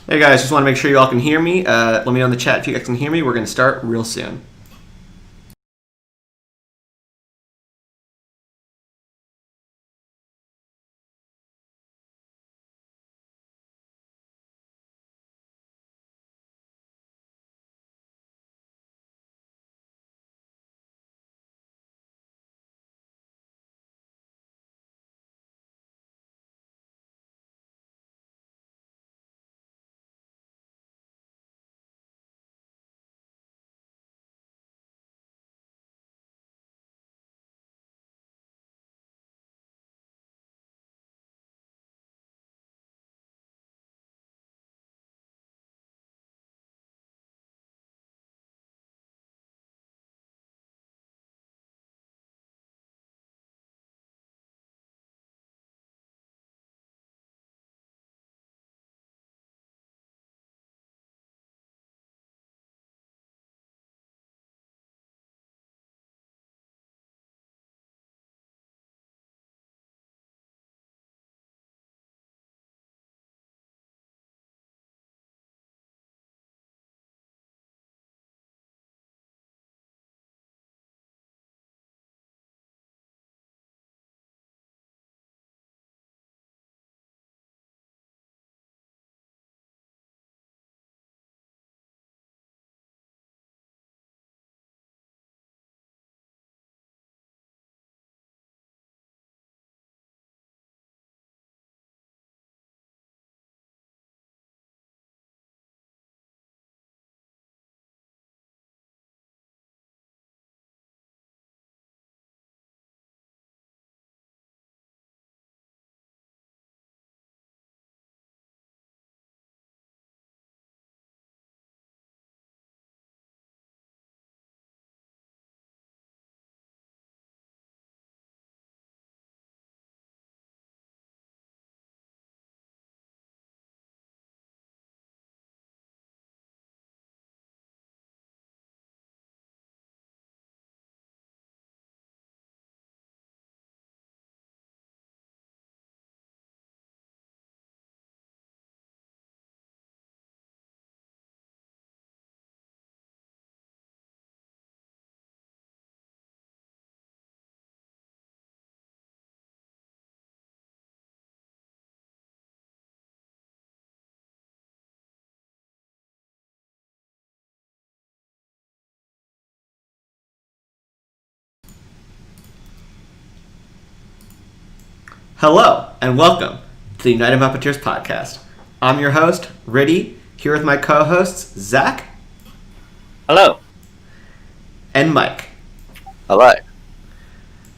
Hey guys, just want to make sure you all can hear me. Let me know in the chat if you guys can hear me. We're going to start real soon. Hello, and welcome to the United Puppeteers podcast. I'm your host, Riddy, here with my co-hosts, Zach Hello. and Mike. Hello.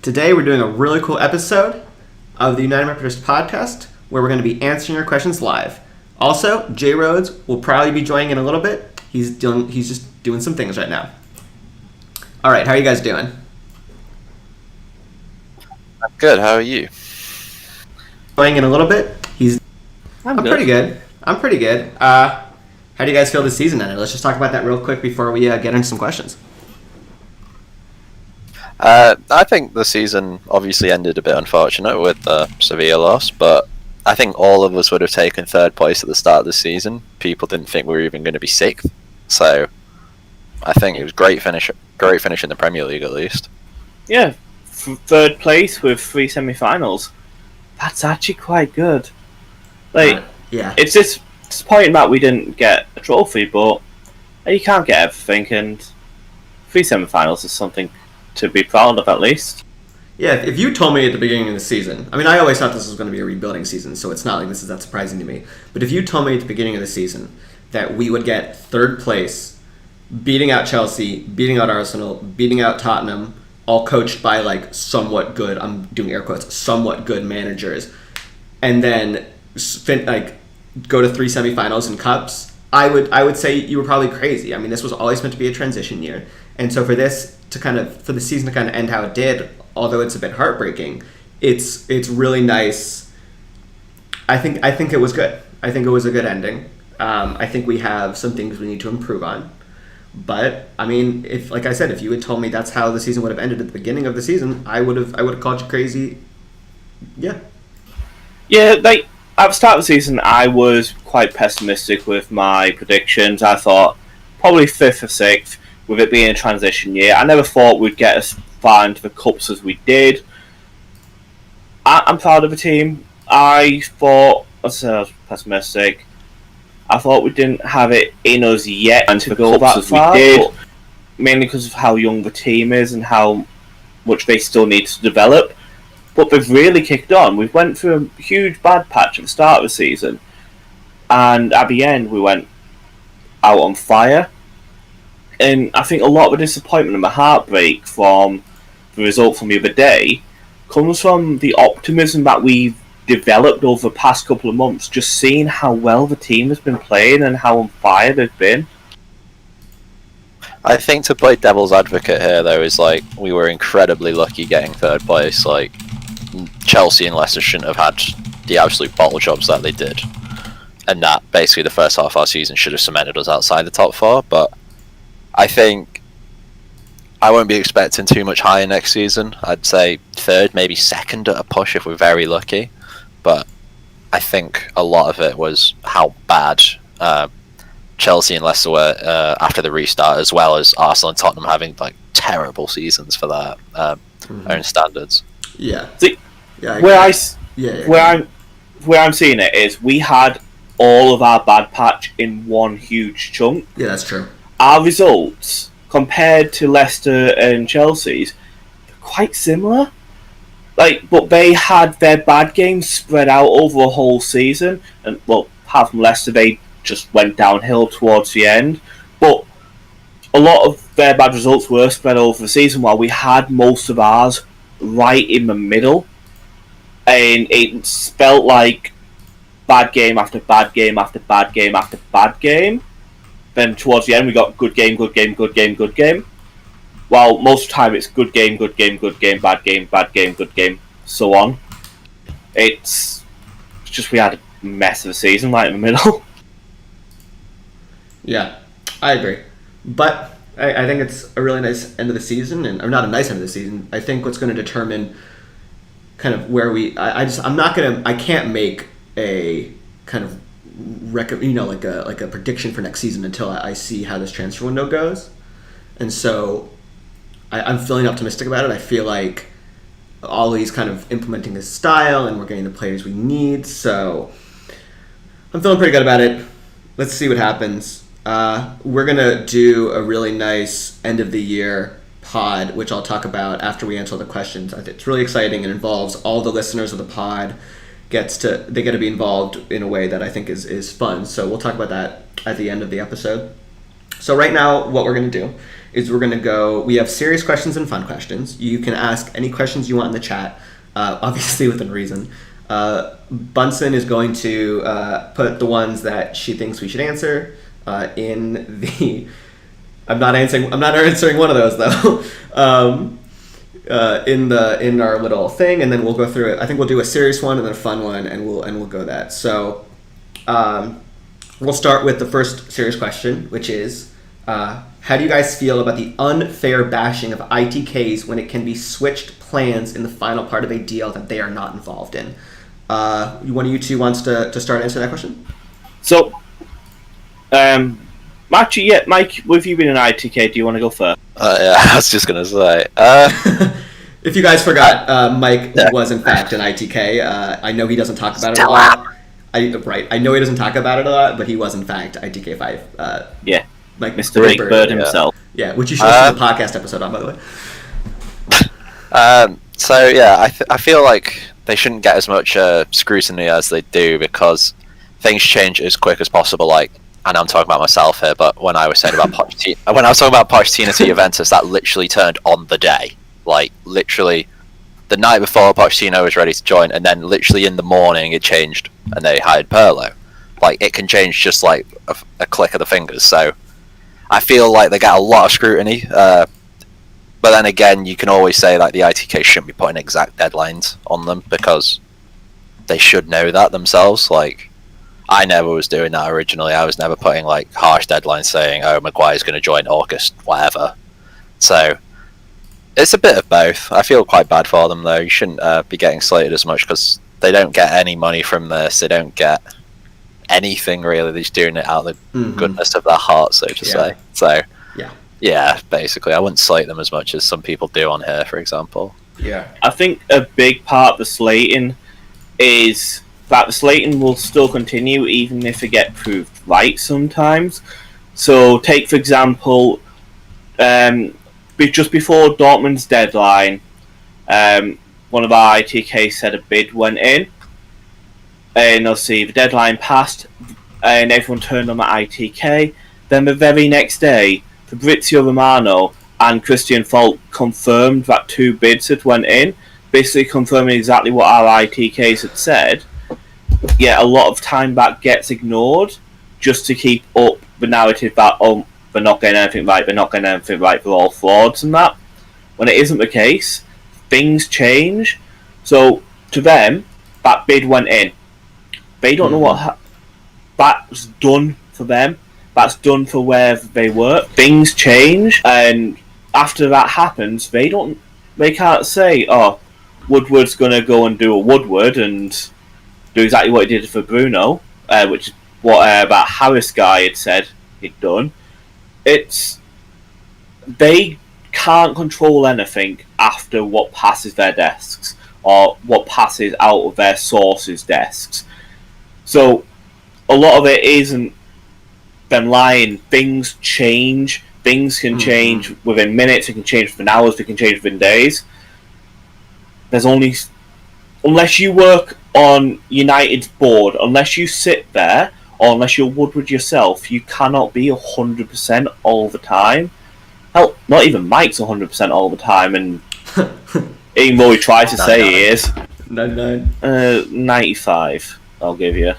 Today we're doing a really cool episode of the United Puppeteers podcast where we're going to be answering your questions live. Also, Jay Rhodes will probably be joining in a little bit. He's just doing some things right now. All right, how are you guys doing? I'm good. How are you? Joining in a little bit. I'm good. pretty good. I'm pretty good. How do you guys feel this season ended? Let's just talk about that real quick before we get into some questions. I think the season obviously ended a bit unfortunate with the Sevilla loss, but I think all of us would have taken third place at the start of the season. People didn't think we were even going to be sixth, so I think it was great finish in the Premier League at least. Yeah, third place with 3 semi-finals. That's actually quite good. Yeah. It's disappointing that we didn't get a trophy, but you can't get everything, and 3 semi-finals is something to be proud of at least. Yeah, if you told me at the beginning of the season, I mean, I always thought this was going to be a rebuilding season, so it's not like this is that surprising to me. But if you told me at the beginning of the season that we would get third place, beating out Chelsea, beating out Arsenal, beating out Tottenham, all coached by like somewhat good, I'm doing air quotes, somewhat good managers, and then go to 3 semifinals and cups, I would say you were probably crazy. I mean, this was always meant to be a transition year, and so for the season to kind of end how it did, although it's a bit heartbreaking, it's really nice. I think it was good. I think it was a good ending. I think we have some things we need to improve on. But I mean, if like I said, if you had told me that's how the season would have ended at the beginning of the season, I would have called you crazy. Yeah. Yeah, at the start of the season, I was quite pessimistic with my predictions. I thought probably 5th or 6th, with it being a transition year. I never thought we'd get as far into the cups as we did. I'm proud of the team. I thought, as I was pessimistic, I thought we didn't have it in us yet to go that far, we did, mainly because of how young the team is and how much they still need to develop. But they've really kicked on. We went through a huge bad patch at the start of the season, and at the end we went out on fire. And I think a lot of the disappointment and the heartbreak from the result from the other day comes from the optimism that we've developed over the past couple of months, just seeing how well the team has been playing and how on fire they've been. I think to play devil's advocate here, though, is like we were incredibly lucky getting 3rd place. Like Chelsea and Leicester shouldn't have had the absolute bottle jobs that they did, and that basically the first half of our season should have cemented us outside the top 4. But I think I won't be expecting too much higher next season. I'd say 3rd, maybe 2nd at a push if we're very lucky. But I think a lot of it was how bad Chelsea and Leicester were after the restart, as well as Arsenal and Tottenham having like terrible seasons for their own standards. Yeah. See, yeah. Where I'm seeing it is we had all of our bad patch in one huge chunk. Yeah, that's true. Our results compared to Leicester and Chelsea's quite similar. But they had their bad games spread out over a whole season, and well, apart from Leicester, they just went downhill towards the end. But a lot of their bad results were spread over the season, while we had most of ours right in the middle, and it felt like bad game after bad game after bad game after bad game. Then towards the end, we got good game, good game, good game, good game. While most of the time it's good game, good game, good game, bad game, good game, so on. It's just we had a mess of a season right in the middle. Yeah, I agree. But I think it's a really nice end of the season, or not a nice end of the season. I think what's going to determine kind of where I can't make a kind of like a prediction for next season until I see how this transfer window goes. And so I'm feeling optimistic about it. I feel like Ollie's kind of implementing his style, and we're getting the players we need. So I'm feeling pretty good about it. Let's see what happens. We're going to do a really nice end of the year pod, which I'll talk about after we answer all the questions. I think it's really exciting and involves all the listeners of the pod. They get to be involved in a way that I think is fun. So we'll talk about that at the end of the episode. So right now, what we're going to do is we have serious questions and fun questions. You can ask any questions you want in the chat, obviously within reason. Bunsen is going to put the ones that she thinks we should answer in the... I'm not answering one of those, though. In our little thing, and then we'll go through it. I think we'll do a serious one and then a fun one, and we'll go that. So we'll start with the first serious question, which is how do you guys feel about the unfair bashing of ITKs when it can be switched plans in the final part of a deal that they are not involved in? One of you two wants to start answering that question? So, actually, yeah, Mike, with you being an ITK, do you want to go first? Yeah, I was just going to say. If you guys forgot, Mike was in fact an ITK. I know he doesn't talk about it a lot. I know he doesn't talk about it a lot, but he was in fact ITK5. Yeah. Like Mr. Big Bird himself. Yeah, which you should listen to the podcast episode on, by the way. So, yeah, I feel like they shouldn't get as much scrutiny as they do, because things change as quick as possible. Like, and I'm talking about myself here, but when I was saying about Pochettino to Juventus, that literally turned on the day. Like, literally, the night before Pochettino was ready to join, and then literally in the morning it changed, and they hired Pirlo. Like, it can change just like a click of the fingers. So I feel like they get a lot of scrutiny. But then again, you can always say like the ITK shouldn't be putting exact deadlines on them, because they should know that themselves. Like, I never was doing that originally. I was never putting like harsh deadlines saying, "Oh, Maguire's going to join August, whatever." So it's a bit of both. I feel quite bad for them though. You shouldn't be getting slated as much, because They don't get any money from this. They don't get anything really. They're just doing it out of the goodness of their heart, so to say. So yeah, basically, I wouldn't slate them as much as some people do on here, for example. Yeah, I think a big part of the slating is that the slating will still continue even if it get proved right sometimes. So take, for example, just before Dortmund's deadline, one of our ITK said a bid went in, and obviously the deadline passed, and everyone turned on the ITK. Then the very next day, Fabrizio Romano and Christian Falk confirmed that 2 bids had went in, basically confirming exactly what our ITKs had said. Yet a lot of time back gets ignored just to keep up the narrative that, they're not getting anything right, they're all frauds and that. When it isn't the case, things change. So to them, that bid went in. They don't know what that's done for them. That's done for where they work. Things change, and after that happens, they can't say, "Oh, Woodward's gonna go and do a Woodward and do exactly what he did for Bruno," which is what that Harris guy had said he'd done. They can't control anything after what passes their desks or what passes out of their sources' desks. So a lot of it isn't them lying. Things change. Things can change within minutes. It can change within hours. It can change within days. There's only, unless you work on United's board, unless you sit there, or unless you're Woodward yourself, you cannot be 100% all the time. Hell, not even Mike's 100% all the time, and even though he tries to say he is. 95, I'll give you.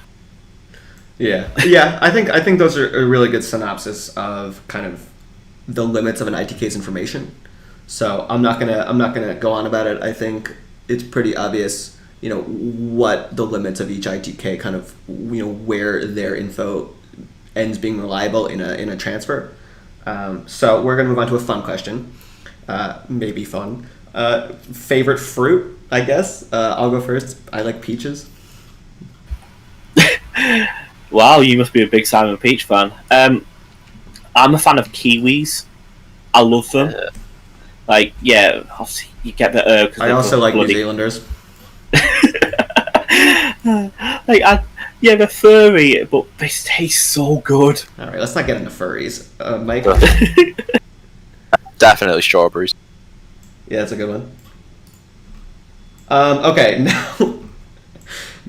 Yeah. I think those are a really good synopsis of kind of the limits of an ITK's information. So I'm not gonna go on about it. I think it's pretty obvious, what the limits of each ITK kind of, where their info ends being reliable in a transfer. So we're gonna move on to a fun question. Maybe fun. Favorite fruit, I guess. I'll go first. I like peaches. Wow, you must be a big Simon Peach fan. I'm a fan of kiwis. I love them. Obviously you get the herb. I also like New Zealanders. They're furry, but they taste so good. All right, let's not get into furries, Mike. Definitely strawberries. Yeah, that's a good one. Okay,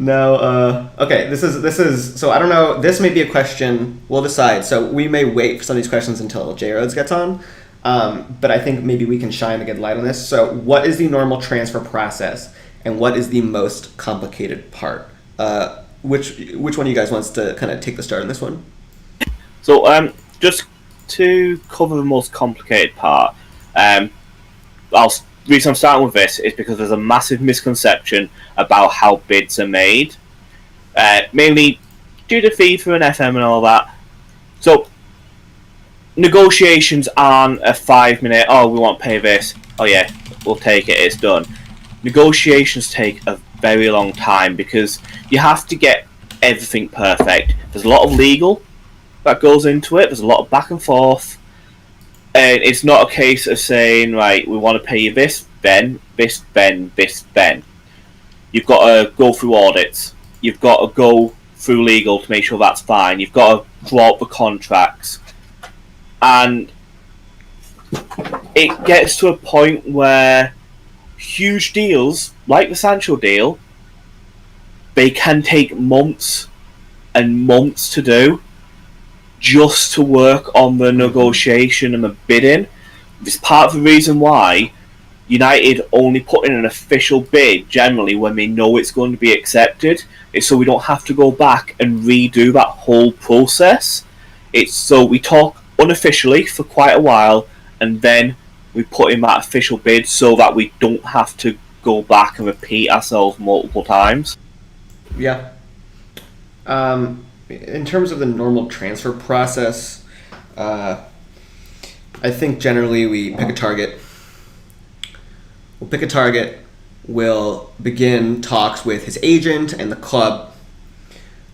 okay. This is. So I don't know. This may be a question. We'll decide. So we may wait for some of these questions until J Rhodes gets on. But I think maybe we can shine a good light on this. So, what is the normal transfer process, and what is the most complicated part? Which one of you guys wants to kind of take the start on this one? So, just to cover the most complicated part, the reason I'm starting with this is because there's a massive misconception about how bids are made, mainly due to FIFA and FM and all that. So, negotiations aren't a 5-minute, we want to pay this, yeah, we'll take it, it's done. Negotiations take a very long time because you have to get everything perfect. There's a lot of legal that goes into it, there's a lot of back and forth, and it's not a case of saying, right, we want to pay you this, then, this, then, this, then. You've got to go through audits, you've got to go through legal to make sure that's fine, you've got to draw up the contracts. And it gets to a point where huge deals, like the Sancho deal, they can take months and months to do just to work on the negotiation and the bidding. It's part of the reason why United only put in an official bid generally when they know it's going to be accepted. It's so we don't have to go back and redo that whole process. It's so we talk unofficially for quite a while, and then we put in that official bid so that we don't have to go back and repeat ourselves multiple times. Yeah. In terms of the normal transfer process, I think generally we pick a target. We'll pick a target. will begin talks with his agent and the club.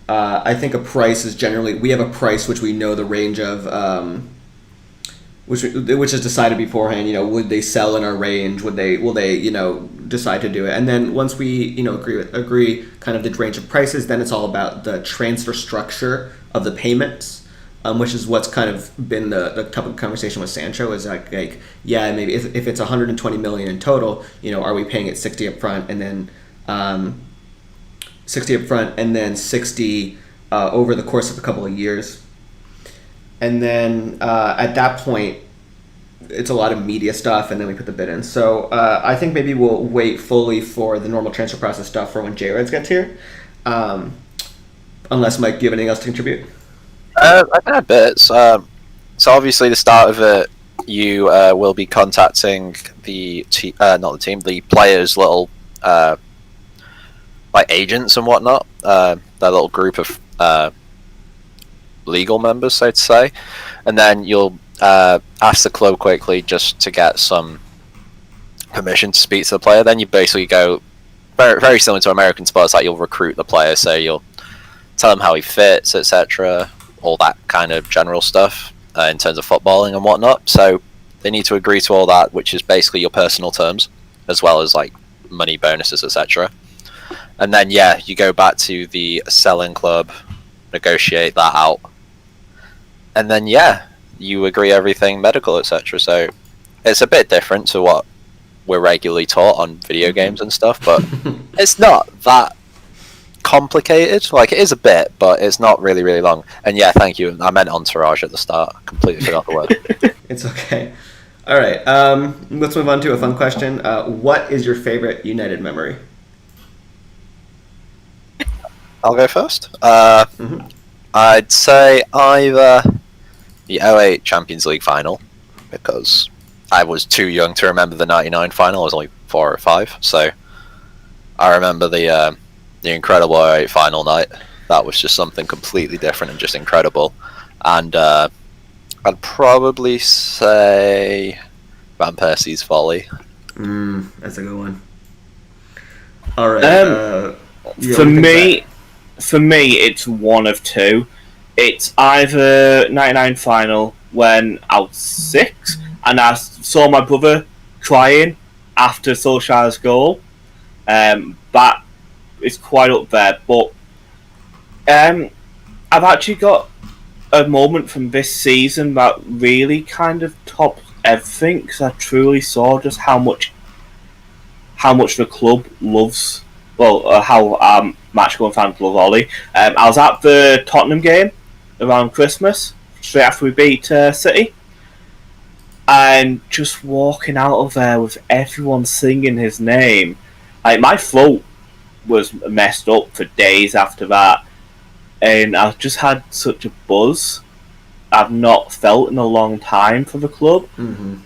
I think a price is generally, we have a price which we know the range of, which is decided beforehand. Would they sell in our range? Will they decide to do it? And then once we agree kind of the range of prices, then it's all about the transfer structure of the payments. Which is what's kind of been the topic of conversation with Sancho, is like maybe if it's 120 million in total, are we paying it 60 up front and then 60 over the course of a couple of years, and then at that point it's a lot of media stuff, and then we put the bid in. So I think maybe we'll wait fully for the normal transfer process stuff for when J-Reds gets here, unless Mike, do you have anything else to contribute? I've had bits. So obviously, the start of it, you will be contacting the the players' little like agents and whatnot. Their little group of legal members, so to say, and then you'll ask the club quickly just to get some permission to speak to the player. Then you basically go very, very similar to American sports, like you'll recruit the player, so you'll tell him how he fits, etc. All that kind of general stuff in terms of footballing and whatnot. So they need to agree to all that, which is basically your personal terms, as well as like money bonuses, etc. And then you go back to the selling club, negotiate that out, and then you agree everything medical, etc. So it's a bit different to what we're regularly taught on video games and stuff, but it's not that complicated. Like, it is a bit, but it's not really, really long. And thank you. I meant entourage at the start. Completely forgot the word. It's okay. All right. Let's move on to a fun question. What is your favorite United memory? I'll go first. I'd say either the 08 Champions League final, because I was too young to remember the 99 final. I was only 4 or 5, so I remember the incredible 08 final night. That was just something completely different and just incredible. And I'd probably say Van Persie's volley. That's a good one. All right. For me, it's one of two. It's either 99 final when I was 6 and I saw my brother crying after Solskjaer's goal. That is quite up there. But I've actually got a moment from this season that really kind of topped everything, because I truly saw just how much the club loves, how match-going fans love Ollie. I was at the Tottenham game around Christmas, straight after we beat City, and just walking out of there with everyone singing his name. Like, my throat was messed up for days after that, and I just had such a buzz I've not felt in a long time for the club. Mm-hmm.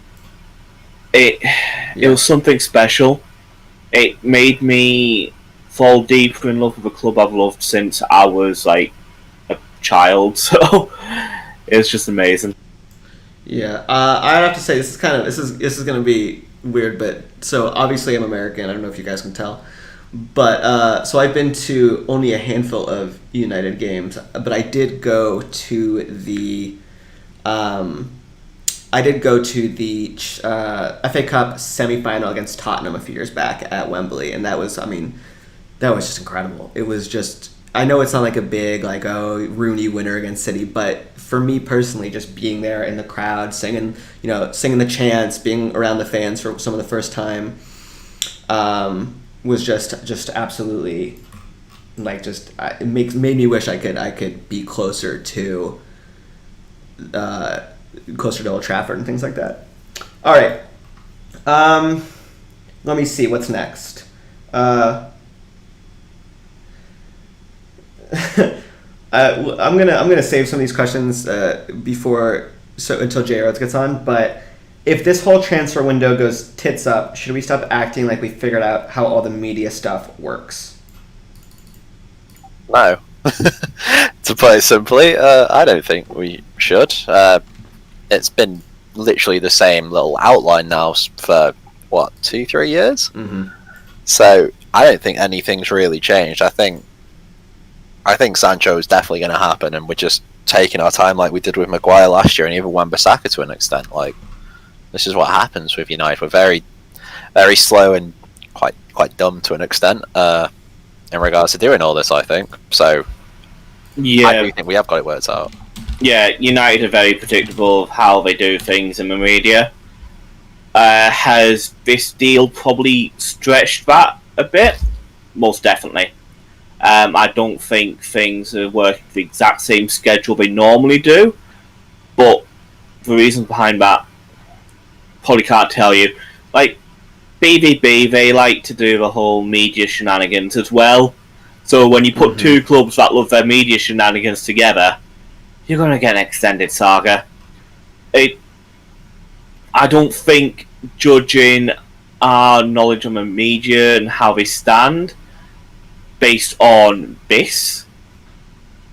It was something special. It made me fall deeper in love with a club I've loved since I was like a child. So it was just amazing. Yeah, I'd have to say this is going to be weird, but so obviously I'm American. I don't know if you guys can tell, but so I've been to only a handful of United games, but I did go to the FA Cup semi-final against Tottenham a few years back at Wembley, and that was just incredible. It was just, I know it's not like a big Rooney winner against City, but for me personally, just being there in the crowd, singing the chants, being around the fans for some of the first time, was just absolutely it made me wish I could be closer to Old Trafford and things like that. All right, let me see what's next. I'm gonna save some of these questions until J-Rods gets on. But if this whole transfer window goes tits up, should we stop acting like we figured out how all the media stuff works? No. To put it simply, I don't think we should. It's been literally the same little outline now for 2-3 years. Mm-hmm. So I don't think anything's really changed. I think Sancho is definitely going to happen, and we're just taking our time like we did with Maguire last year, and even Wan-Bissaka to an extent. Like, this is what happens with United. We're very, very slow and quite dumb to an extent in regards to doing all this, I think. So I Yeah, do think we have got it worked out. yeah. United are very predictable of how they do things in the media. Has this deal probably stretched that a bit? Most definitely. I don't think things are working the exact same schedule they normally do, but the reasons behind that probably can't tell you. Like, BVB, they like to do the whole media shenanigans as well. So when you put two clubs that love their media shenanigans together, you're going to get an extended saga. I don't think judging our knowledge on the media and how they stand based on this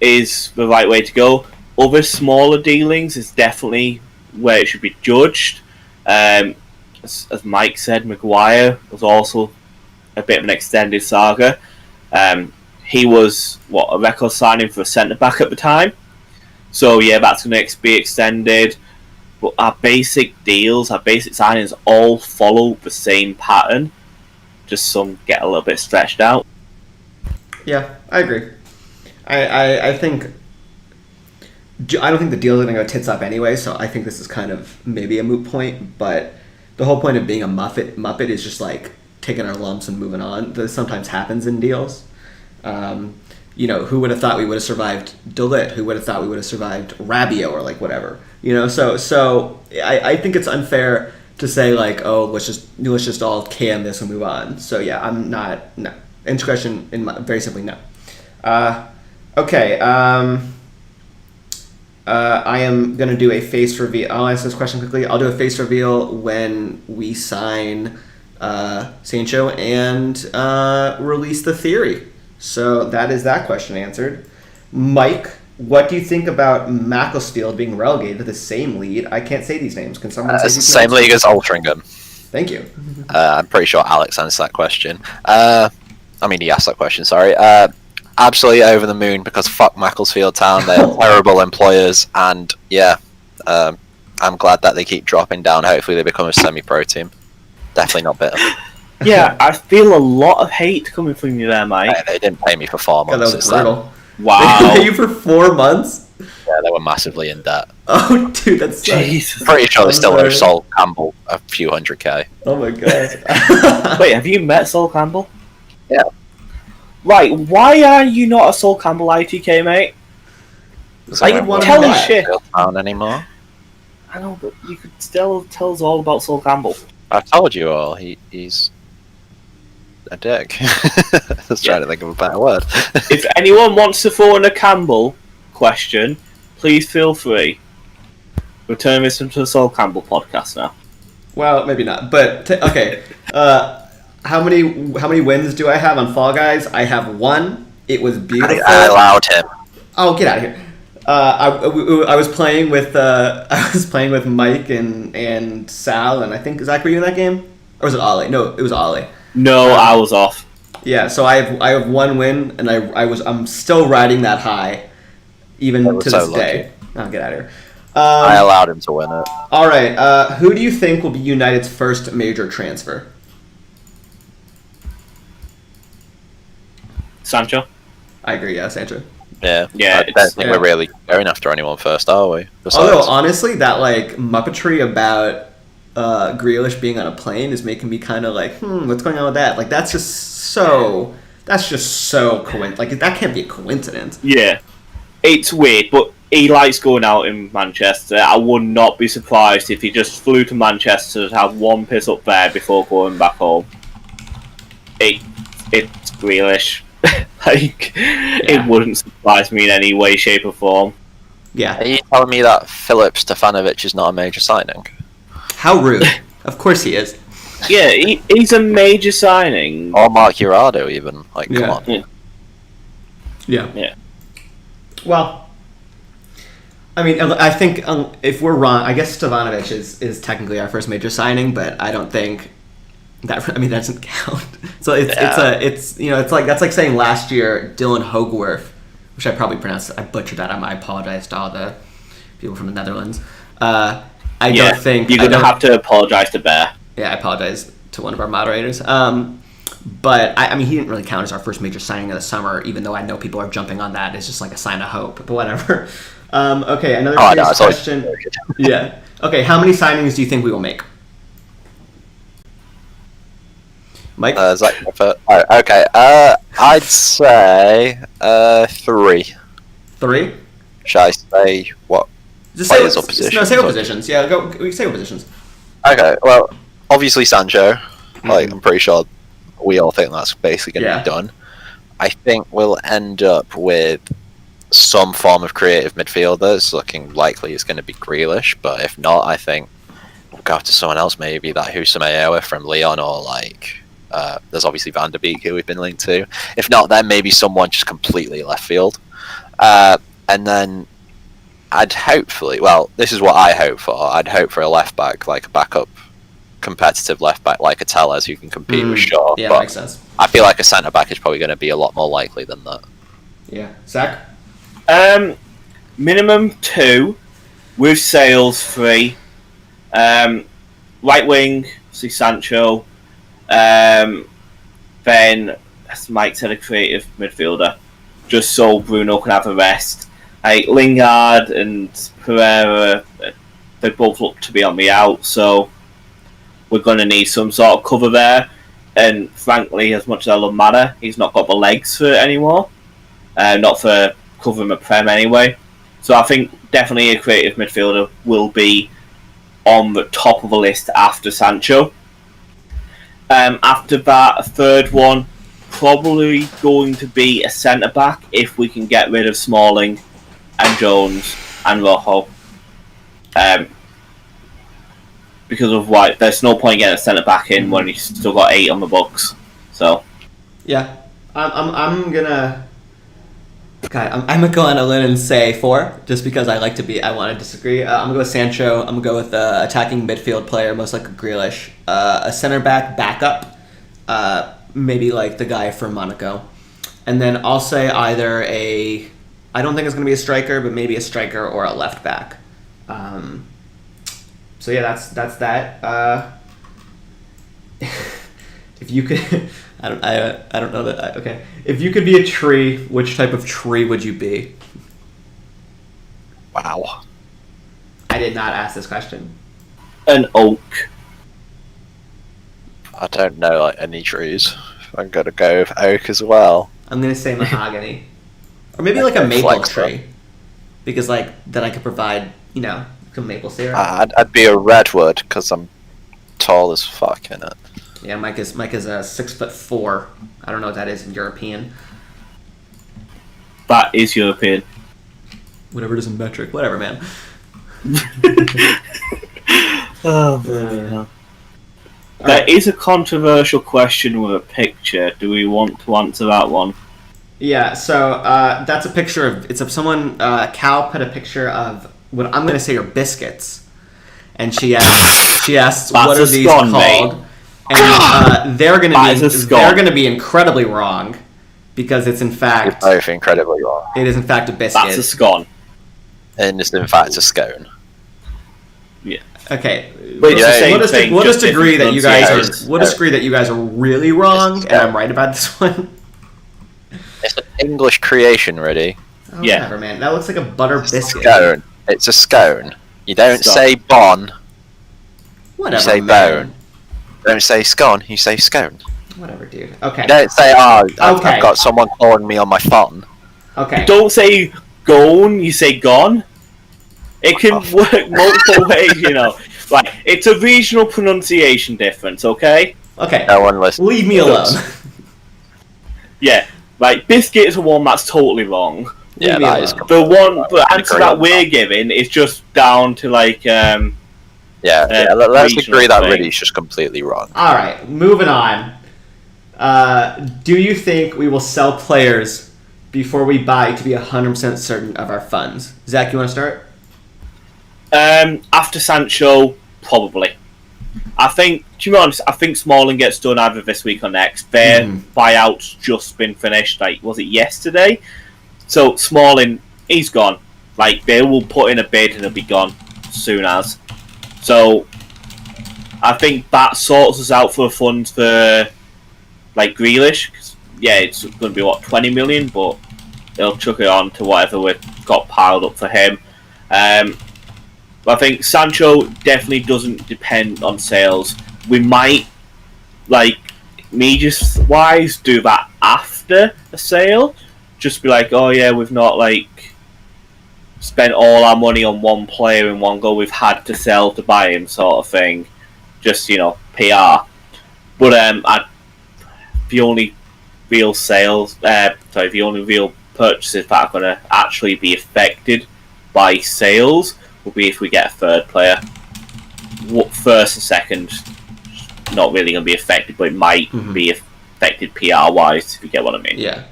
is the right way to go. Other smaller dealings is definitely where it should be judged. As Mike said, Maguire was also a bit of an extended saga. He was a record signing for a centre back at the time. So yeah, that's going to be extended. But our basic deals, our basic signings all follow the same pattern. Just some get a little bit stretched out. Yeah, I agree. I think I don't think the deals are going to go tits up anyway, so I think this is kind of maybe a moot point. But the whole point of being a Muppet is just like taking our lumps and moving on. This sometimes happens in deals. Who would have thought we would have survived De Ligt? Who would have thought we would have survived Rabiot or like whatever? So I think it's unfair to say like, oh, let's just all can this and move on. So yeah, I'm not no. Indiscretion very simply no. Okay. I am gonna do a face reveal. I'll answer this question quickly. I'll do a face reveal when we sign Sancho and release the theory. So that is that question answered. Mike, what do you think about Macclesfield being relegated to the same league? I can't say these names. Can someone say It's the these same names? league as Altrincham. Thank you. I'm pretty sure Alex answered that question. He asked that question, sorry. Absolutely over the moon, because fuck Macclesfield Town. They're terrible employers, and yeah, I'm glad that they keep dropping down. Hopefully they become a semi-pro team. Definitely not bitter. Yeah, I feel a lot of hate coming from you there, Mike. They didn't pay me for 4 God, months. that was It's that- brutal. Wow. They pay you for 4 months? Yeah, they were massively in debt. Oh, dude, that's Jesus. Pretty sure they still owe sorry. Sol Campbell a few $100K. Oh my god. Wait, have you met Sol Campbell? Yeah. Right, why are you not a Sol Campbell ITK, mate? I would want to Tell know us that. shit. Town anymore. I know, but you could still tell us all about Sol Campbell. I've told you all. He's a dick. I was trying to think of a better word. If anyone wants to throw in a Campbell question, please feel free. We'll turn this into a Sol Campbell podcast now. Well, maybe not. But okay. How many wins do I have on Fall Guys? I have 1. It was beautiful. I allowed him. Oh, get out of here. I was playing with Mike and Sal, and I think Zach, were you in that game? Or was it Ollie? No, it was Ollie. No, I was off. Yeah, so I have 1 win, and I'm still riding that high, even That to was this so lucky. day. Oh, get out of here. I allowed him to win it. All right. Who do you think will be United's first major transfer? Sancho? I agree. Yeah, Sancho. Yeah. Yeah, I don't it's- think yeah. we're really going after anyone first, are we? Although honestly, that like muppetry about Grealish being on a plane is making me kind of like, what's going on with that? Like that's just so coincident. Like that can't be a coincidence. Yeah. It's weird, but he likes going out in Manchester. I would not be surprised if he just flew to Manchester to have 1 piss up there before going back home. It's Grealish. It wouldn't surprise me in any way, shape, or form. Yeah. Are you telling me that Filip Stefanovic is not a major signing? How rude. Of course he is. Yeah, he's a major signing. Or Mark Urado, even? Like, come Yeah. on. Yeah. Yeah. Well, I mean, I think if we're wrong, I guess Stefanovic is technically our first major signing, but I don't think That doesn't count. So it's that's like saying last year Dylan Hogewerf, which I probably butchered that. I apologize to all the people from the Netherlands. I don't think you're gonna have to apologize to Bear. Yeah, I apologize to one of our moderators. But he didn't really count as our first major signing of the summer, even though I know people are jumping on that as just like a sign of hope. But whatever. Okay, another question. Yeah. Okay, how many signings do you think we will make? Mike? Okay. I'd say 3. 3? Should I say what? Just players or positions? No, say what positions. Yeah, go. We say what positions. Okay. Well, obviously Sancho. Like, I'm pretty sure we all think that's basically going to be done. I think we'll end up with some form of creative midfielder. It's looking likely it's going to be Grealish, but if not, I think we'll go to someone else, maybe that Houssem Aouar from Lyon, or like there's obviously Van der Beek who we've been linked to. If not, then maybe someone just completely left field. And then I'd hopefully, well, this is what I hope for. I'd hope for a left back, like a backup competitive left back like a Tellez who can compete with Shaw. Yeah, that makes sense. I feel like a centre back is probably going to be a lot more likely than that. Yeah. Zach? Minimum 2 with Sales 3. Right wing, see Sancho. Then, as Mike said, a creative midfielder, just so Bruno can have a rest. Lingard and Pereira, they both look to be on the out, so we're going to need some sort of cover there. And frankly, as much as I love Mana, he's not got the legs for it anymore. Not for covering the Prem anyway. So I think definitely a creative midfielder will be on the top of the list after Sancho. After that, a third one, probably going to be a centre-back if we can get rid of Smalling and Jones and Rojo. Because of why there's no point getting a centre-back in when he's still got 8 on the books. So yeah, I'm gonna go on a limb and say 4, just because I want to disagree. I'm gonna go with Sancho. I'm gonna go with attacking midfield player, most likely Grealish. A center back backup, maybe like the guy from Monaco, and then I'll say either I don't think it's gonna be a striker, but maybe a striker or a left back. So yeah, that's that. If you could. I don't know that. Okay, if you could be a tree, which type of tree would you be? Wow. I did not ask this question. An oak. I don't know like any trees. I'm gonna go with oak as well. I'm gonna say mahogany, or maybe like a maple tree, because like then I could provide some maple syrup. I'd be a redwood because I'm tall as fuck in it. Yeah, Mike is 6'4". I don't know what that is in European. That is European. Whatever it is in metric. Whatever, man. There is a controversial question with a picture. Do we want to answer that one? Yeah, so that's a picture of someone. Cal put a picture of what I'm going to say are biscuits, and she asks what are these called? Mate. And they're going to be incredibly wrong, because it's in fact both incredibly wrong. It is in fact a biscuit. That's a scone. And it's in fact a scone. Yeah. Okay. We'll just agree that you guys are really wrong, and I'm right about this one. It's an English creation, really. Oh, yeah. Whatever, man. That looks like a butter biscuit. Scone. It's a scone. You don't say bon. Whatever, you say bone. Don't say scone, you say scone. Whatever, dude. Okay. You don't say, I've got someone calling me on my phone. Okay. Don't say gone, you say gone. It can work multiple ways, Like, it's a regional pronunciation difference, okay? Okay. No one listens. Leave me alone. Yeah. Like, biscuit is the one that's totally wrong. Yeah, that is the answer that we're giving is just down to, like, let's agree that really is just completely wrong. Alright, moving on. Do you think we will sell players before we buy to be 100% certain of our funds? Zach, you want to start? After Sancho, probably. I think, to be honest, I think Smalling gets done either this week or next. Their buyout's just been finished, like, was it yesterday? So Smalling, he's gone. Like, they will put in a bid and he'll be gone as soon as. So I think that sorts us out for the funds for, like, Grealish. 'Cause, yeah, it's going to be, 20 million, but they'll chuck it on to whatever we've got piled up for him. But I think Sancho definitely doesn't depend on sales. We might, like, immediate-wise, do that after a sale. Just be like, oh yeah, we've not, like, spent all our money on one player in one go. We've had to sell to buy him, sort of thing. Just, PR. But the only real the only real purchases that are going to actually be affected by sales will be if we get a third player. First and second, not really going to be affected, but it might be affected PR-wise, if you get what I mean. Yeah,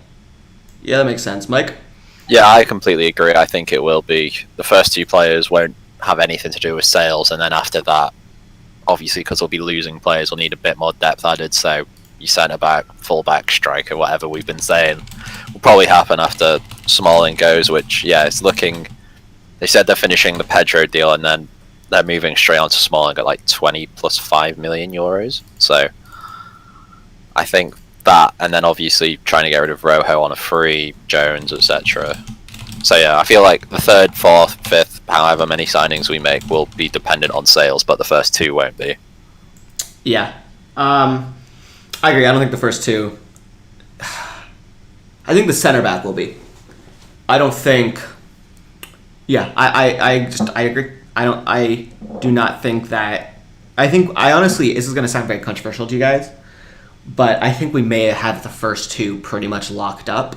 that makes sense. Mike? Yeah, I completely agree. I think it will be. The first two players won't have anything to do with sales, and then after that, obviously, because we'll be losing players, we'll need a bit more depth added, so you centre-back, full-back, striker, whatever we've been saying, will probably happen after Smalling goes, which, yeah, it's looking... They said they're finishing the Pedro deal, and then they're moving straight on to Smalling at like 20 plus 5 million euros. So I think that, and then obviously trying to get rid of Rojo on a free, Jones, etc. So yeah, I feel like the third, fourth, fifth, however many signings we make will be dependent on sales, but the first two won't be. Yeah. I agree. I don't think the first two... I think the center back will be. I don't think... Yeah, I agree. I do not think that... I honestly, this is going to sound very controversial to you guys, but I think we may have the first two pretty much locked up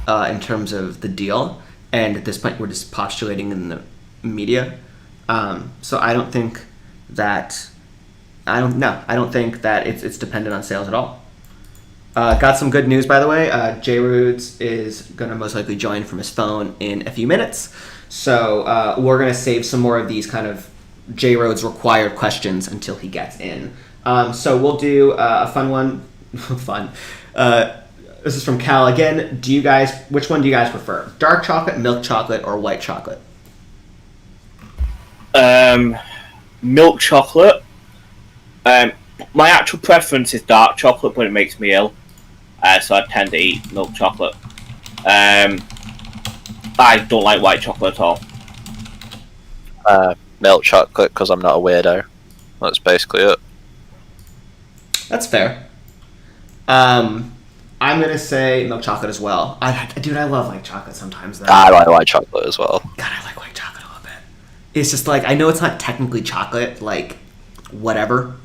in terms of the deal, and at this point we're just postulating in the media. So I don't think that... I don't think that it's dependent on sales at all. Got some good news, by the way. J. Roods is going to most likely join from his phone in a few minutes. So we're going to save some more of these kind of J. Rhodes required questions until he gets in. So we'll do a fun one. Fun. This is from Cal again. Which one do you guys prefer? Dark chocolate, milk chocolate, or white chocolate? Milk chocolate. My actual preference is dark chocolate, but it makes me ill. So I tend to eat milk chocolate. I don't like white chocolate at all. Milk chocolate, because I'm not a weirdo. That's basically it. That's fair. I'm going to say milk chocolate as well. Dude, I love white chocolate sometimes, though. I like white chocolate as well. God, I like white chocolate a little bit. It's just like, I know it's not technically chocolate, like, whatever.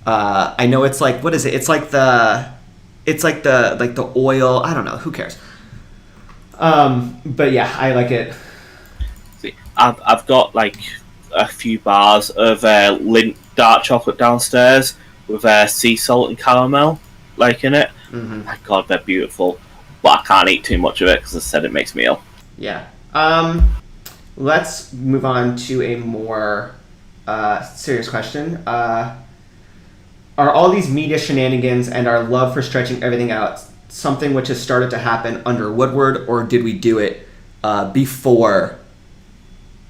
I know it's like, what is it? It's like the oil. I don't know. Who cares? But yeah, I like it. See, I've got like a few bars of Lindt dark chocolate downstairs with sea salt and caramel, like in it. Mm-hmm. My God, they're beautiful. But I can't eat too much of it because I said it makes me ill. Yeah. Let's move on to a more serious question. Are all these media shenanigans and our love for stretching everything out something which has started to happen under Woodward, or did we do it before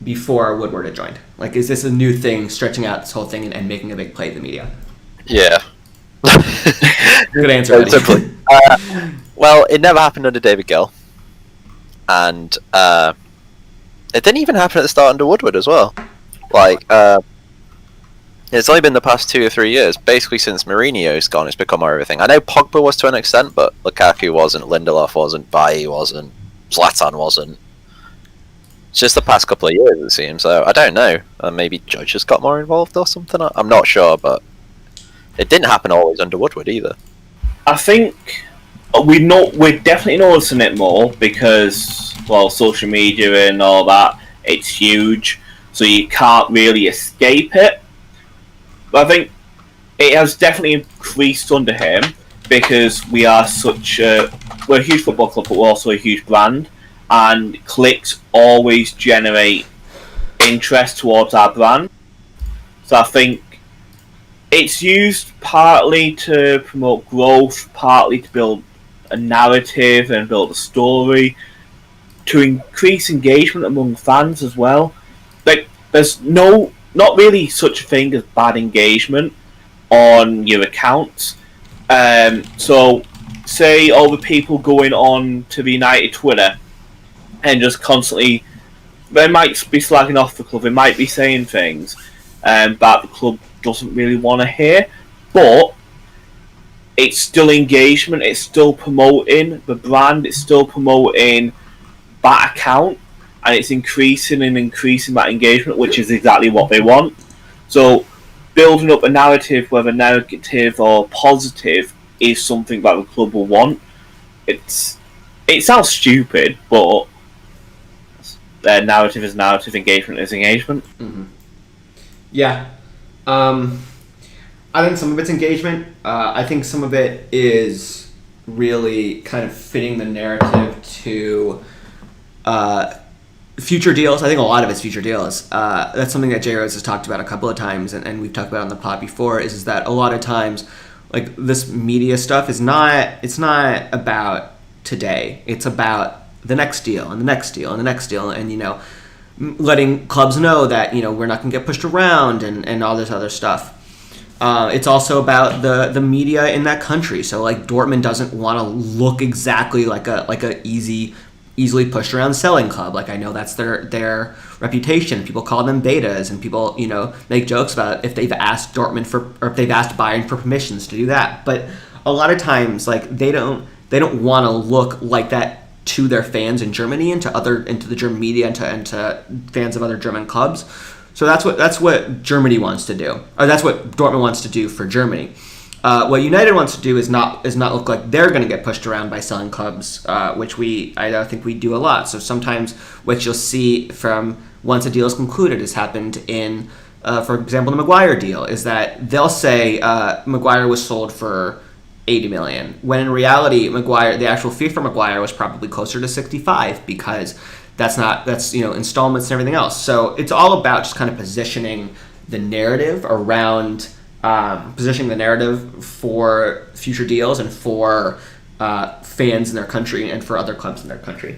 Woodward had joined? Like, is this a new thing, stretching out this whole thing and making a big play in the media? Yeah. Good answer, buddy. Simply. Well, it never happened under David Gill. And it didn't even happen at the start under Woodward as well. Like, it's only been the past 2 or 3 years. Basically, since Mourinho's gone, it's become everything. I know Pogba was to an extent, but Lukaku wasn't, Lindelof wasn't, Bailly wasn't, Zlatan wasn't. It's just the past couple of years, it seems. So I don't know. Maybe judges got more involved or something. I'm not sure, but it didn't happen always under Woodward either. I think we're definitely noticing it more because, well, social media and all that, it's huge, so you can't really escape it. But I think it has definitely increased under him because we're a huge football club, but we're also a huge brand, and clicks always generate interest towards our brand. So I think it's used partly to promote growth, partly to build a narrative and build a story, to increase engagement among fans as well. Like, there's not really such a thing as bad engagement on your accounts. So, say all the people going on to the United Twitter and just constantly, they might be slagging off the club, they might be saying things that the club doesn't really want to hear, but it's still engagement, it's still promoting the brand, it's still promoting that account, and it's increasing that engagement, which is exactly what they want. So building up a narrative, whether negative or positive, is something that the club will want. It sounds stupid, but narrative is narrative, engagement is engagement. Mm-hmm. Yeah. I think some of it's engagement. I think some of it is really kind of fitting the narrative to future deals. I think a lot of it's future deals. That's something that J Rose has talked about a couple of times, and we've talked about on the pod before, is that a lot of times, like, this media stuff it's not about today. It's about the next deal and the next deal and the next deal, and, you know, letting clubs know that, you know, we're not going to get pushed around and all this other stuff. It's also about the media in that country. So, like, Dortmund doesn't want to look exactly like a easily pushed around selling club. Like, I know that's their reputation. People call them betas, and people, you know, make jokes about if they've asked Dortmund or if they've asked Bayern for permissions to do that. But a lot of times, like, they don't want to look like that to their fans in Germany and into the German media and to fans of other German clubs. So that's what Germany wants to do, or that's what Dortmund wants to do for Germany. What United wants to do is not look like they're going to get pushed around by selling clubs, which I think we do a lot. So sometimes what you'll see from once a deal is concluded has happened in, for example, the Maguire deal, is that they'll say Maguire was sold for 80 million, when in reality the actual fee for Maguire was probably closer to 65, because that's you know, installments and everything else. So it's all about just kind of positioning the narrative around for future deals and for fans in their country and for other clubs in their country.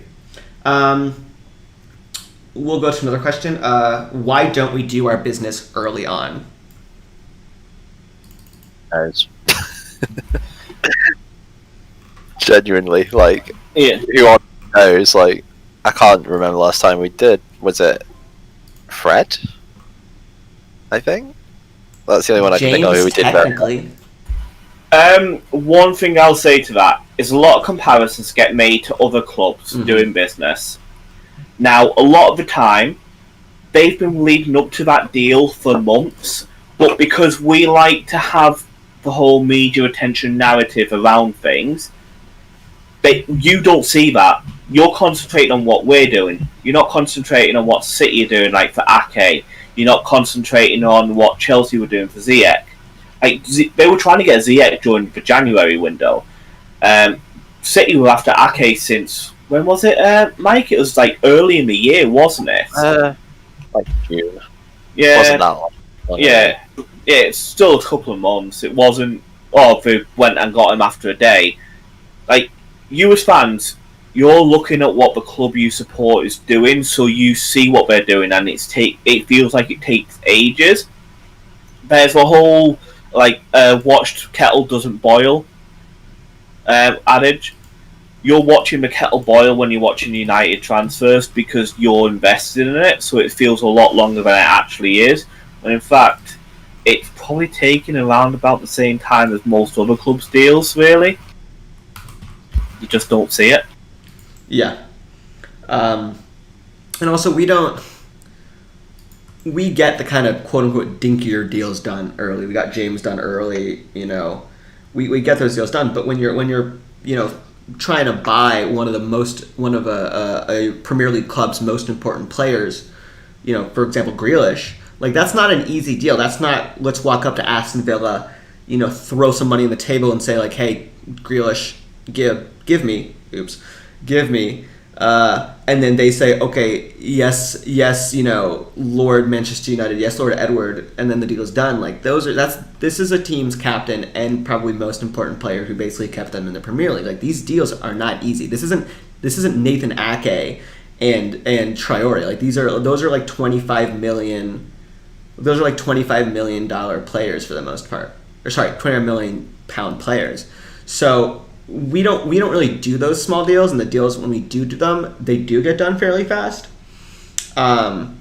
We'll go to another question. Why don't we do our business early on? Genuinely, like, Yeah. who knows? Like, I can't remember the last time we did. Was it Fred? I think that's the only one I can think of who we did technically. One thing I'll say to that is a lot of comparisons get made to other clubs doing business. Now, a lot of the time, they've been leading up to that deal for months, but because we like to have the whole media attention narrative around things, you don't see that. You're concentrating on what we're doing. You're not concentrating on what City are doing, like for Ake. You're not concentrating on what Chelsea were doing for Ziyech. Like, they were trying to get Ziyech during the January window. City were after Ake since, when was it, Mike? It was like early in the year, wasn't it? Like June. Yeah. Wasn't that long? Yeah, it's still a couple of months. It wasn't, they went and got him after a day. Like, you as fans, you're looking at what the club you support is doing, so you see what they're doing, and it feels like it takes ages. There's a whole, like, watched kettle doesn't boil adage. You're watching the kettle boil when you're watching United transfers because you're invested in it, so it feels a lot longer than it actually is. When in fact, it's probably taking around about the same time as most other clubs' deals, really. You just don't see it. Yeah. And also, we get the kind of quote-unquote dinkier deals done early. We got James done early, you know. We get those deals done, but when you're you know, trying to buy one of a Premier League club's most important players, you know, for example, Grealish, like, that's not an easy deal. That's not, let's walk up to Aston Villa, you know, throw some money on the table and say, like, hey, Grealish, give me and then they say, okay, yes, Lord Manchester United, yes, Lord Edward, and then the deal is done. Like this is a team's captain and probably most important player who basically kept them in the Premier League. Like these deals are not easy. This isn't Nathan Ake and Traore. Like those are like $25 million. Those are like $25 million players for the most part. Or sorry, £25 million players. So we don't really do those small deals, and the deals when we do them, they do get done fairly fast. But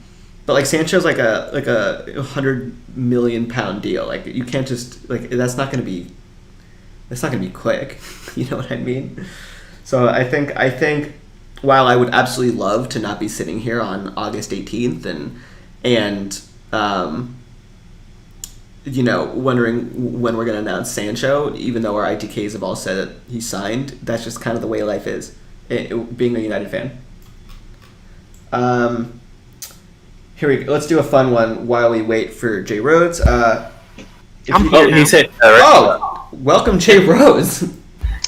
like Sancho's like a £100 million deal. Like you can't just like that's not gonna be quick. You know what I mean? So I think while I would absolutely love to not be sitting here on August 18th and wondering when we're going to announce Sancho, even though our ITKs have all said that he signed, that's just kind of the way life is, being a United fan. Here we go. Let's do a fun one while we wait for Jay Rhodes. Welcome Jay Rhodes.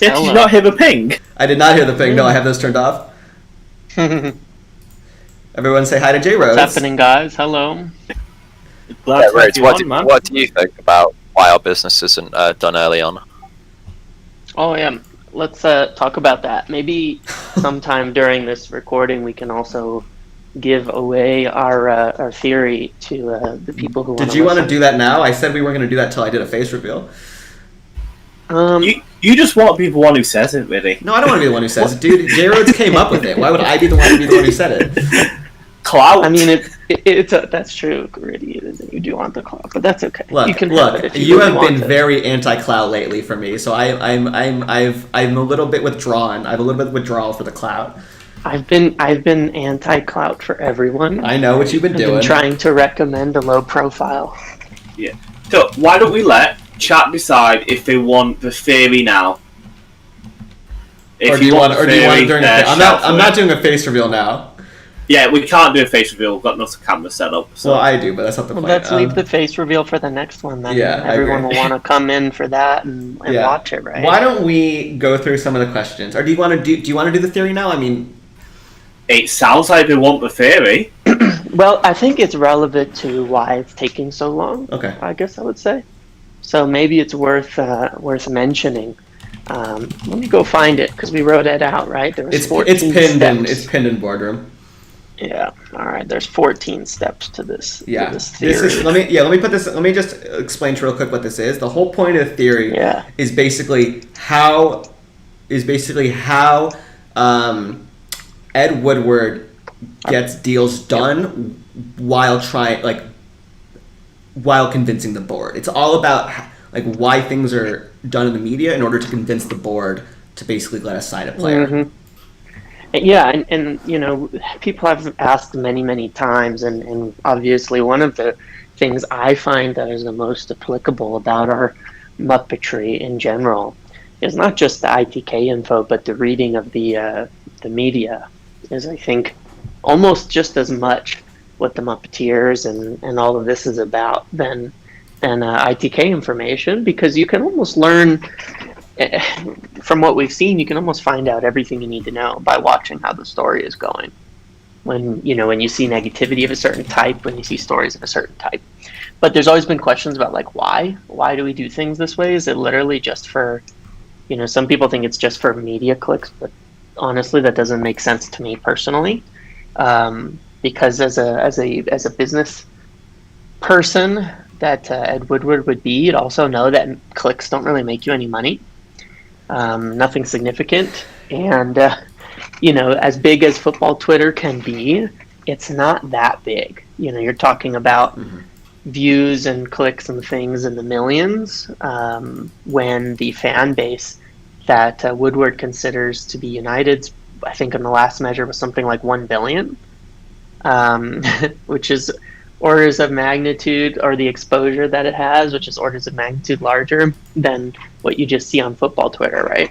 Did you not hear the ping? I did not hear the ping. No, I have those turned off. Everyone say hi to Jay Rhodes. What's happening, guys? Hello. Rhodes, what do you think about why our business isn't done early on? Oh, yeah. Let's talk about that. Maybe sometime during this recording we can also give away our theory to the people who want to Did you want to do that now? I said we weren't going to do that until I did a face reveal. You just want to be the one who says it, really. No, I don't want to be the one who says it, dude. Jay Rhodes came up with it. Why would I be the one who said it? Clout. I mean, that's true, Gritty. You do want the clout, but that's okay. Look, you can have it if you really have been want very anti-clout lately for me, so I'm a little bit withdrawn. I have a little bit of withdrawal for the clout. I've been anti-clout for everyone. I know what you've been doing. I've been trying to recommend a low profile. Yeah. So why don't we let chat decide if they want the theory now? Or do you want it during I'm not doing a face reveal now. Yeah, we can't do a face reveal. We've got no camera set up. So. Well, I do, but that's not the point. Let's leave the face reveal for the next one then. Yeah, everyone will want to come in for that and watch it, right? Why don't we go through some of the questions? Or do you want to do the theory now? I mean, it sounds like they want the theory. Well, I think it's relevant to why it's taking so long. Okay. I guess I would say. So maybe it's worth mentioning. Let me go find it because we wrote it out, right? There was 14 steps. It's pinned in boardroom. Yeah. All right. There's 14 steps to this. Yeah. To this theory. Let me put this. Let me just explain real quick what this is. The whole point of the theory is basically how Ed Woodward gets deals done while convincing the board. It's all about why things are done in the media in order to convince the board to basically let us sign a player. Mm-hmm. Yeah, and people have asked many times, and obviously one of the things I find that is the most applicable about our Muppetry in general is not just the ITK info, but the reading of the media is, I think, almost just as much what the Muppeteers and all of this is about than ITK information, because you can almost learn from what we've seen. You can almost find out everything you need to know by watching how the story is going. When you see negativity of a certain type, when you see stories of a certain type. But there's always been questions about why do we do things this way? Is it literally just for, some people think it's just for media clicks, but honestly that doesn't make sense to me personally. Because as a business person that Ed Woodward would be, you'd also know that clicks don't really make you any money. Nothing significant. And, as big as football Twitter can be, it's not that big. You're talking about views and clicks and things in the millions, when the fan base that Woodward considers to be United's, I think in the last measure was something like 1 billion, which is orders of magnitude, or the exposure that it has, which is orders of magnitude larger than what you just see on football Twitter, right?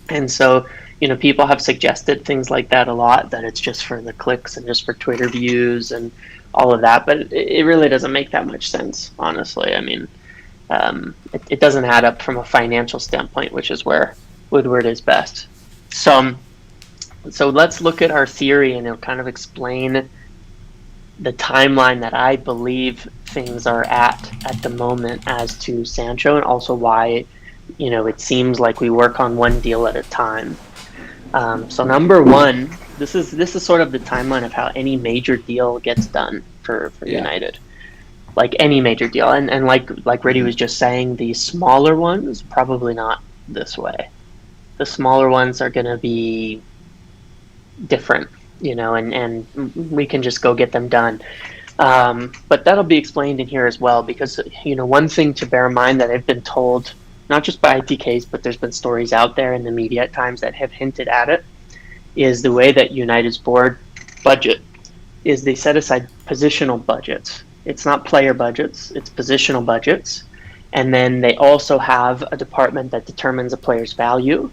And so, people have suggested things like that a lot, that it's just for the clicks and just for Twitter views and all of that, but it really doesn't make that much sense, honestly. I mean, it doesn't add up from a financial standpoint, which is where Woodward is best. So So let's look at our theory, and it'll kind of explain the timeline that I believe things are at the moment as to Sancho, and also why, it seems like we work on one deal at a time. So number one, this is sort of the timeline of how any major deal gets done for United. Like any major deal, and like Reddy was just saying, the smaller ones probably not this way. The smaller ones are going to be different, and we can just go get them done. But that'll be explained in here as well, because one thing to bear in mind that I've been told, not just by ITKs, but there's been stories out there in the media at times that have hinted at it, is the way that United's board budget is they set aside positional budgets. It's not player budgets, it's positional budgets. And then they also have a department that determines a player's value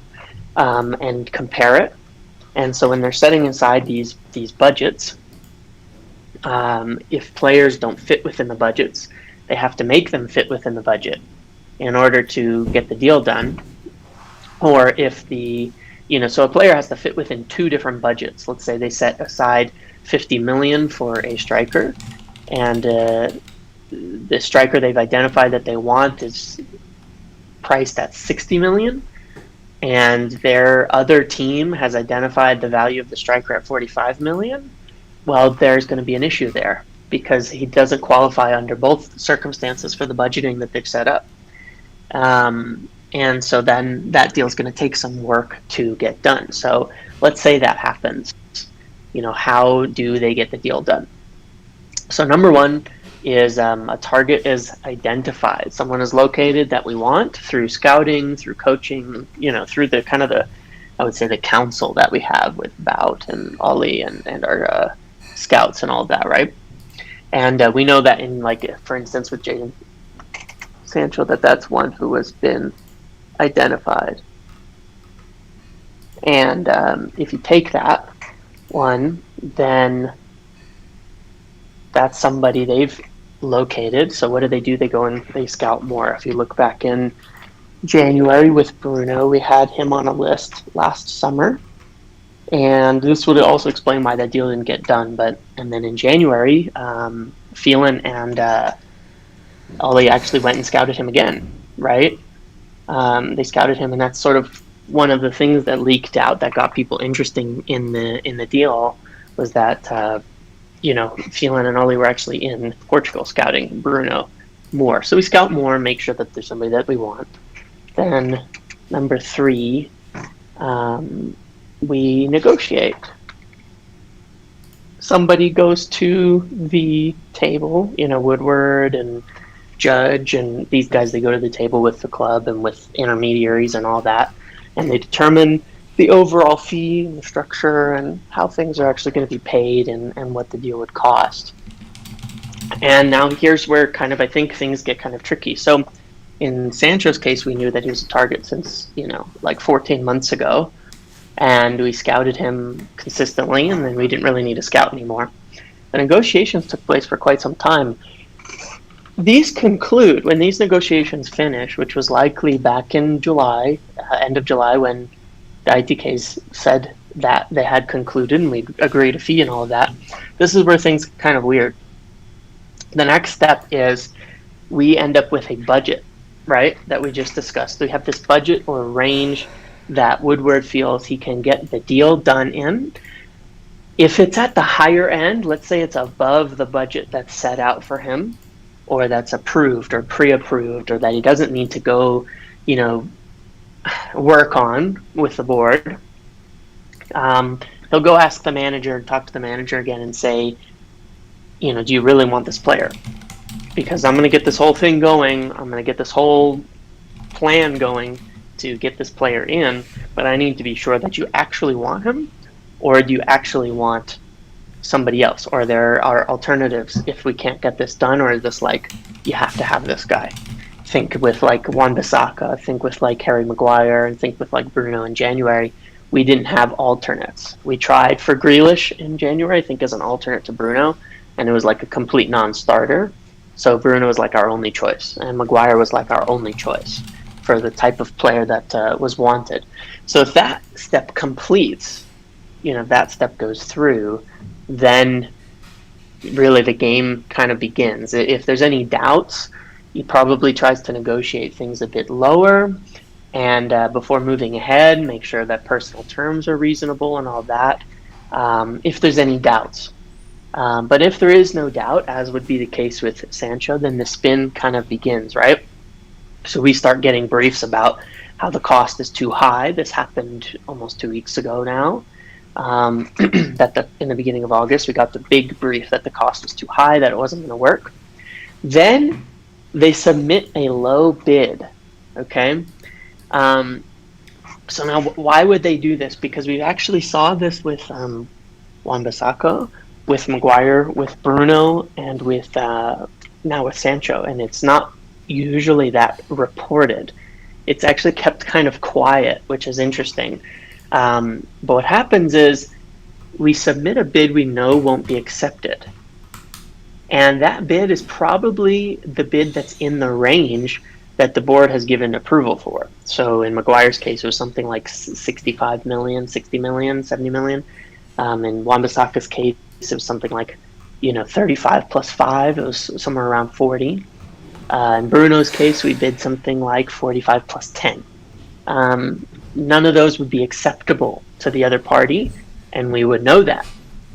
and compare it. And so when they're setting aside these budgets, if players don't fit within the budgets, they have to make them fit within the budget in order to get the deal done. Or if so a player has to fit within two different budgets. Let's say they set aside 50 million for a striker, and the striker they've identified that they want is priced at 60 million, and their other team has identified the value of the striker at 45 million. Well, there's going to be an issue there because he doesn't qualify under both circumstances for the budgeting that they've set up. And so then that deal is going to take some work to get done. So let's say that happens. How do they get the deal done? So number one is a target is identified. Someone is located that we want through scouting, through coaching, through I would say the council that we have with Bout and Ollie and our scouts and all of that, right? And we know that in, for instance, with Jadon Sancho, that's one who has been identified. And if you take that one, then that's somebody they've located. So what do? They go and they scout more. If you look back in January with Bruno, we had him on a list last summer. And this would also explain why that deal didn't get done. And then in January, Phelan and Ollie actually went and scouted him again, right? They scouted him, and that's sort of one of the things that leaked out that got people interested in the deal, was that Phelan and Ollie were actually in Portugal scouting Bruno more. So we scout more, make sure that there's somebody that we want. Then number three, we negotiate. Somebody goes to the table, Woodward and Judge and these guys, they go to the table with the club and with intermediaries and all that, and they determine the overall fee and the structure and how things are actually going to be paid and what the deal would cost. And now here's where I think things get kind of tricky. So in Sancho's case, we knew that he was a target since 14 months ago, and we scouted him consistently, and then we didn't really need to scout anymore. The negotiations took place for quite some time. These conclude when these negotiations finish, which was likely back in July, end of July, when the ITKs said that they had concluded and we agreed a fee and all of that. This is where things get kind of weird. The next step is we end up with a budget, right, that we just discussed. We have this budget or range that Woodward feels he can get the deal done in. If it's at the higher end, let's say it's above the budget that's set out for him, or that's approved or pre-approved, or that he doesn't need to go, work on with the board, he'll go ask the manager and talk to the manager again and say, do you really want this player? Because I'm going to get this whole thing going. I'm going to get this whole plan going to get this player in, but I need to be sure that you actually want him, or do you actually want somebody else, or there are alternatives if we can't get this done, or is this you have to have this guy? Think with Wan-Bissaka, think with Harry Maguire, and think with Bruno in January. We didn't have alternates. We tried for Grealish in January, I think, as an alternate to Bruno, and it was a complete non-starter. So Bruno was our only choice, and Maguire was our only choice for the type of player that was wanted. So if that step completes, that step goes through, then really the game kind of begins. If there's any doubts, he probably tries to negotiate things a bit lower, and before moving ahead, make sure that personal terms are reasonable and all that, if there's any doubts. But if there is no doubt, as would be the case with Sancho, then the spin kind of begins, right? So we start getting briefs about how the cost is too high. This happened almost 2 weeks ago now. In the beginning of August, we got the big brief that the cost was too high, that it wasn't going to work. Then they submit a low bid, okay? So now, why would they do this? Because we actually saw this with Wan-Bissaka, with Maguire, with Bruno, and with now with Sancho, and it's not usually that reported. It's actually kept kind of quiet, which is interesting. But what happens is we submit a bid we know won't be accepted. And that bid is probably the bid that's in the range that the board has given approval for. So in Maguire's case, it was something like 65 million, 60 million, 70 million. In Wan-Bissaka's case, it was something like, 35 plus 5. It was somewhere around 40. In Bruno's case, we bid something like 45 plus 10. None of those would be acceptable to the other party, and we would know that.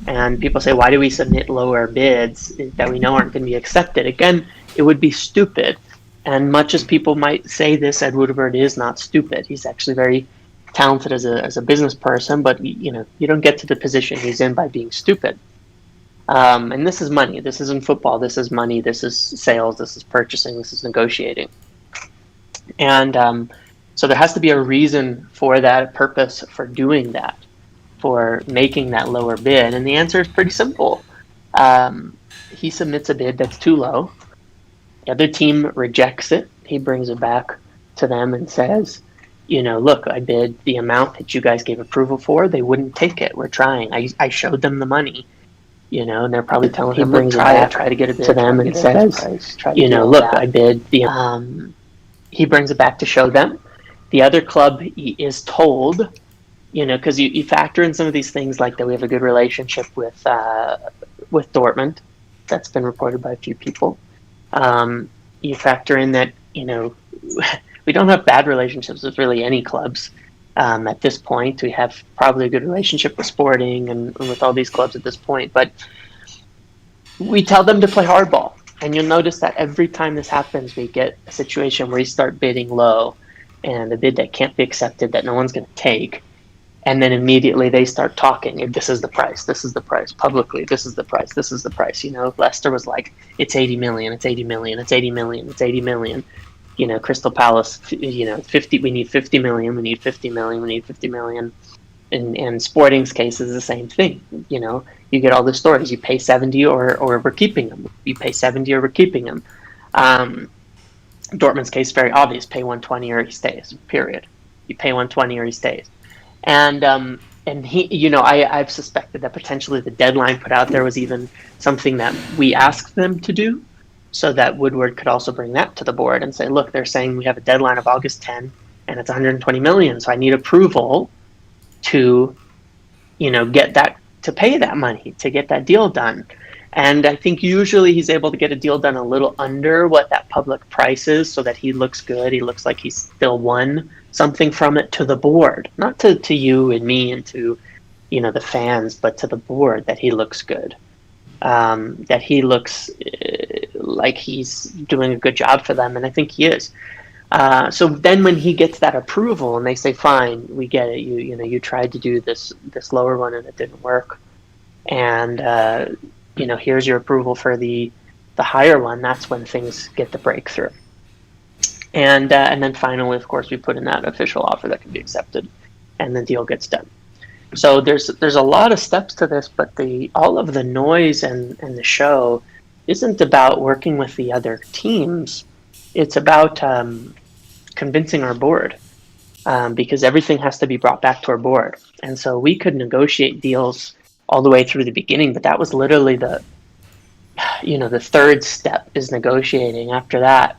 And people say, why do we submit lower bids that we know aren't going to be accepted? Again, it would be stupid. And much as people might say this, Ed Woodward is not stupid. He's actually very talented as a business person, but you don't get to the position he's in by being stupid. And this is money. This isn't football. This is money. This is sales. This is purchasing. This is negotiating. And so there has to be a reason for that, a purpose for doing that, for making that lower bid. And the answer is pretty simple. He submits a bid that's too low. The other team rejects it. He brings it back to them and says, look, I bid the amount that you guys gave approval for. They wouldn't take it. We're trying. I showed them the money. And they're probably telling him, try to get a bid to them, and says, look, I bid the. He brings it back to show them. The other club is told, because you factor in some of these things, like that we have a good relationship with Dortmund. That's been reported by a few people. You factor in that, we don't have bad relationships with really any clubs. At this point, we have probably a good relationship with Sporting and with all these clubs at this point, but we tell them to play hardball. And you'll notice that every time this happens, we get a situation where you start bidding low and a bid that can't be accepted, that no one's going to take. And then immediately they start talking. This is the price. This is the price. Publicly, this is the price. This is the price. Leicester was like, it's 80 million. It's 80 million. It's 80 million. It's 80 million. Crystal Palace, 50. We need 50 million. We need 50 million. We need 50 million. And Sporting's case is the same thing. You get all the stories. You pay 70 or we're keeping them. You pay 70 or we're keeping them. Dortmund's case, very obvious. Pay 120 or he stays. Period. You pay 120 or he stays. And he, I've suspected that potentially the deadline put out there was even something that we asked them to do, so that Woodward could also bring that to the board and say, look, they're saying we have a deadline of August 10 and it's 120 million. So I need approval to, get that, to pay that money, to get that deal done. And I think usually he's able to get a deal done a little under what that public price is, so that he looks good. He looks like he's still won something from it to the board, not to you and me and to, the fans, but to the board, that he looks good. That he looks like he's doing a good job for them, and I think he is. So then when he gets that approval and they say, fine, we get it, you tried to do this lower one and it didn't work, and here's your approval for the higher one, that's when things get the breakthrough. And then finally, of course, we put in that official offer that can be accepted, and the deal gets done. So there's a lot of steps to this, but all of the noise and the show isn't about working with the other teams. It's about convincing our board, because everything has to be brought back to our board. And so we could negotiate deals all the way through the beginning, but that was literally the third step is negotiating. After that,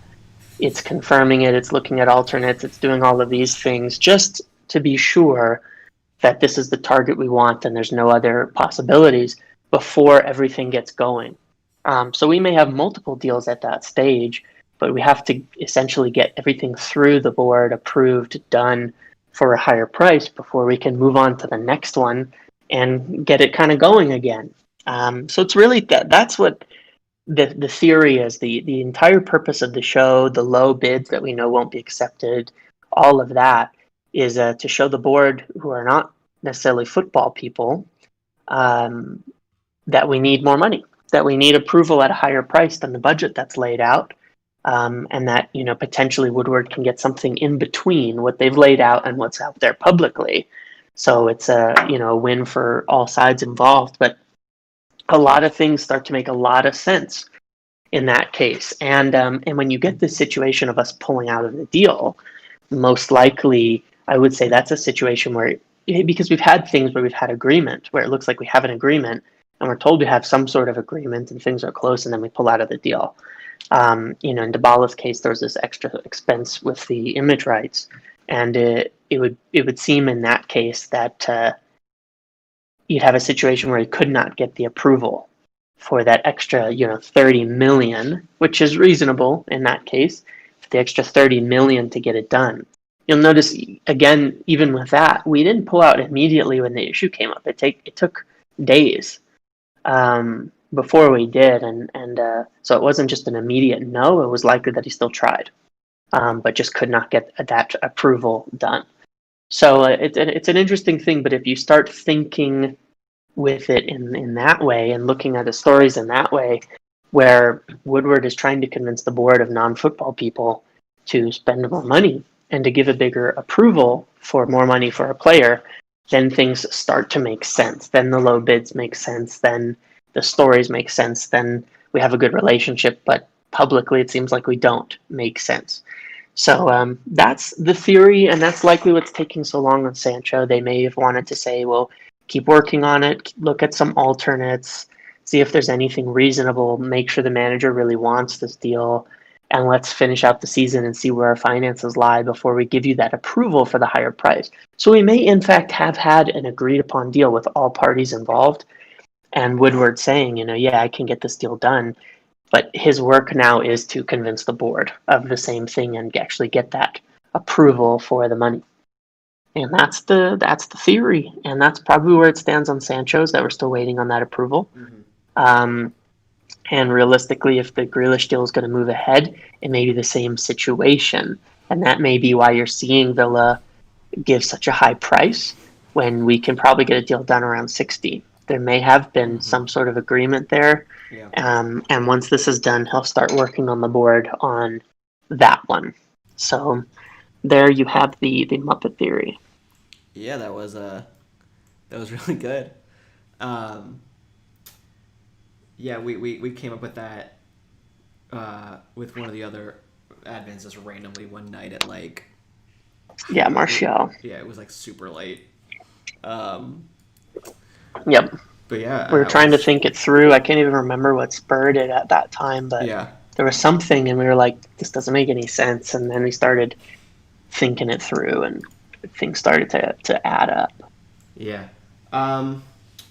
it's confirming it, it's looking at alternates, it's doing all of these things just to be sure that this is the target we want and there's no other possibilities before everything gets going. So we may have multiple deals at that stage, but we have to essentially get everything through the board, approved, done for a higher price before we can move on to the next one and get it kind of going again. So it's really that's what the theory is. The entire purpose of the show, the low bids that we know won't be accepted, all of that is to show the board, who are not necessarily football people, that we need more money, that we need approval at a higher price than the budget that's laid out, and that potentially Woodward can get something in between what they've laid out and what's out there publicly. So it's a win for all sides involved. But a lot of things start to make a lot of sense in that case. And when you get this situation of us pulling out of the deal, most likely I would say that's a situation where, because we've had things where we've had agreement, where it looks like we have an agreement and we're told we have some sort of agreement and things are close, and then we pull out of the deal. In Dybala's case, there was this extra expense with the image rights, and it would seem in that case that you'd have a situation where he could not get the approval for that extra, 30 million, which is reasonable in that case, the extra 30 million to get it done. You'll notice, again, even with that, we didn't pull out immediately when the issue came up. It took days before we did, and so it wasn't just an immediate no. It was likely that he still tried, but just could not get that approval done. So it's an interesting thing, but if you start thinking with it in that way and looking at the stories in that way, where Woodward is trying to convince the board of non-football people to spend more money and to give a bigger approval for more money for a player, then things start to make sense. Then the low bids make sense. Then the stories make sense. Then we have a good relationship, but publicly it seems like we don't make sense. So that's the theory, and that's likely what's taking so long on Sancho. They may have wanted to say, well, keep working on it, look at some alternates, see if there's anything reasonable, make sure the manager really wants this deal, and let's finish out the season and see where our finances lie before we give you that approval for the higher price. So we may, in fact, have had an agreed-upon deal with all parties involved, and Woodward saying, yeah, I can get this deal done, but his work now is to convince the board of the same thing and actually get that approval for the money. And that's the theory, and that's probably where it stands on Sancho's, that we're still waiting on that approval. Mm-hmm. And realistically, if the Grealish deal is going to move ahead, it may be the same situation, and that may be why you're seeing Villa give such a high price when we can probably get a deal done around 60. There may have been some sort of agreement there. Yeah. And once this is done, he'll start working on the board on that one. So there you have the Muppet theory. Yeah, that was really good. Yeah, we came up with that with one of the other admins just randomly one night at like. Yeah, Martial. Yeah, it was like super late. Yep. But yeah, we were trying to think it through. I can't even remember what spurred it at that time, but yeah, there was something, and we were like, "This doesn't make any sense." And then we started thinking it through, and things started to add up. Yeah.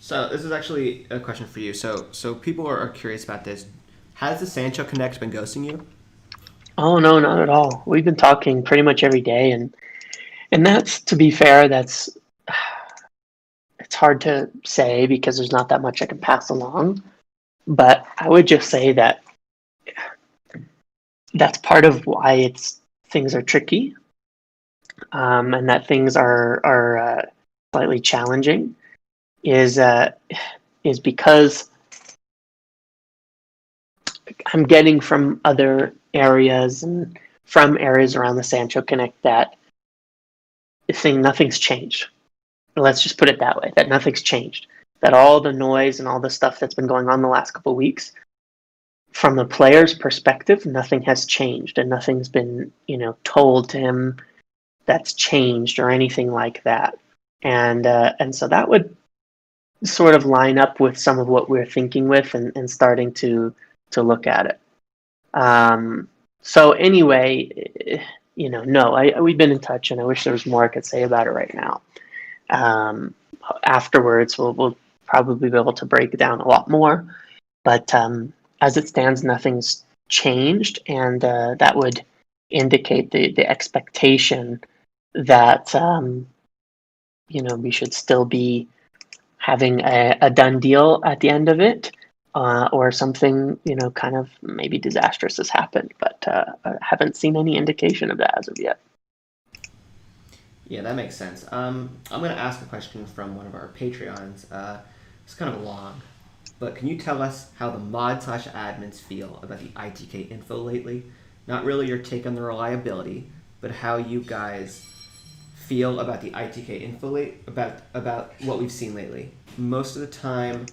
So this is actually a question for you. So people are curious about this. Has the Sancho Connect been ghosting you? Oh no, not at all. We've been talking pretty much every day, and that's, to be fair, it's hard to say because there's not that much I can pass along. But I would just say that that's part of why things are tricky, and that things are slightly challenging, is because I'm getting from other areas and from areas around the Sancho Connect that nothing's changed. Let's just put it that way, that nothing's changed. That all the noise and all the stuff that's been going on the last couple of weeks, from the player's perspective, nothing has changed, and nothing's been, told to him that's changed or anything like that. And so that would sort of line up with some of what we're thinking with and starting to look at it. So anyway, no, we've been in touch, and I wish there was more I could say about it right now. Afterwards, we'll probably be able to break it down a lot more. But as it stands, nothing's changed, and that would indicate the expectation that we should still be having a done deal at the end of it, or something kind of maybe disastrous has happened. But I haven't seen any indication of that as of yet. Yeah, that makes sense. I'm going to ask a question from one of our Patreons. It's kind of long, but can you tell us how the mod/admins feel about the ITK info lately? Not really your take on the reliability, but how you guys feel about the ITK info about what we've seen lately. Most of the time,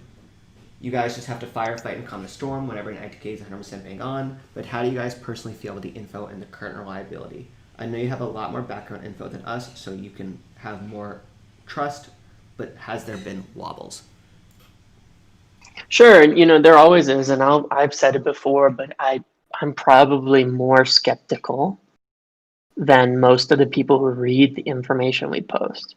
you guys just have to firefight and calm the storm whenever an ITK is 100% bang on, but how do you guys personally feel about the info and the current reliability? I know you have a lot more background info than us, so you can have more trust, but has there been wobbles? Sure, and there always is, and I've said it before, but I'm probably more skeptical than most of the people who read the information we post.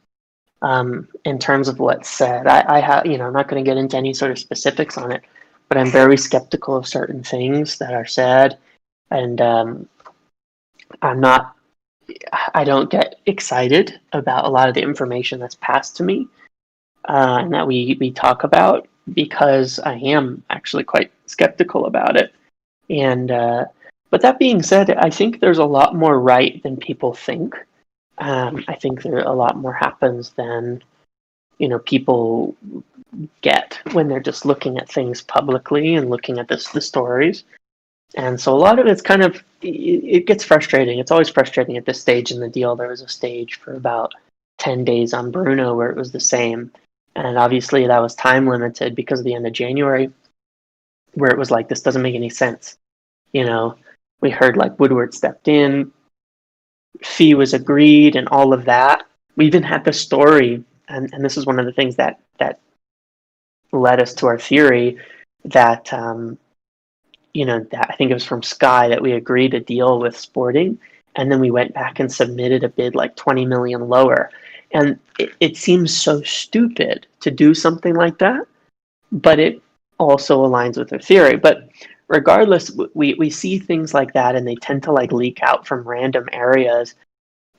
In terms of what's said, I have, I'm not going to get into any sort of specifics on it, but I'm very skeptical of certain things that are said, and I don't get excited about a lot of the information that's passed to me, and that we talk about, because I am actually quite skeptical about it. And but that being said, I think there's a lot more right than people think. I think there a lot more happens than people get when they're just looking at things publicly and looking at the stories. And so a lot of it's kind of, it gets frustrating. It's always frustrating at this stage in the deal. There was a stage for about 10 days on Bruno where it was the same. And obviously that was time limited because of the end of January, where it was like, this doesn't make any sense. We heard like Woodward stepped in, fee was agreed, and all of that. We even had the story, and this is one of the things that led us to our theory that, that I think it was from Sky that we agreed a deal with Sporting, and then we went back and submitted a bid like 20 million lower. And it seems so stupid to do something like that, but it also aligns with our theory. But regardless, we see things like that, and they tend to like leak out from random areas.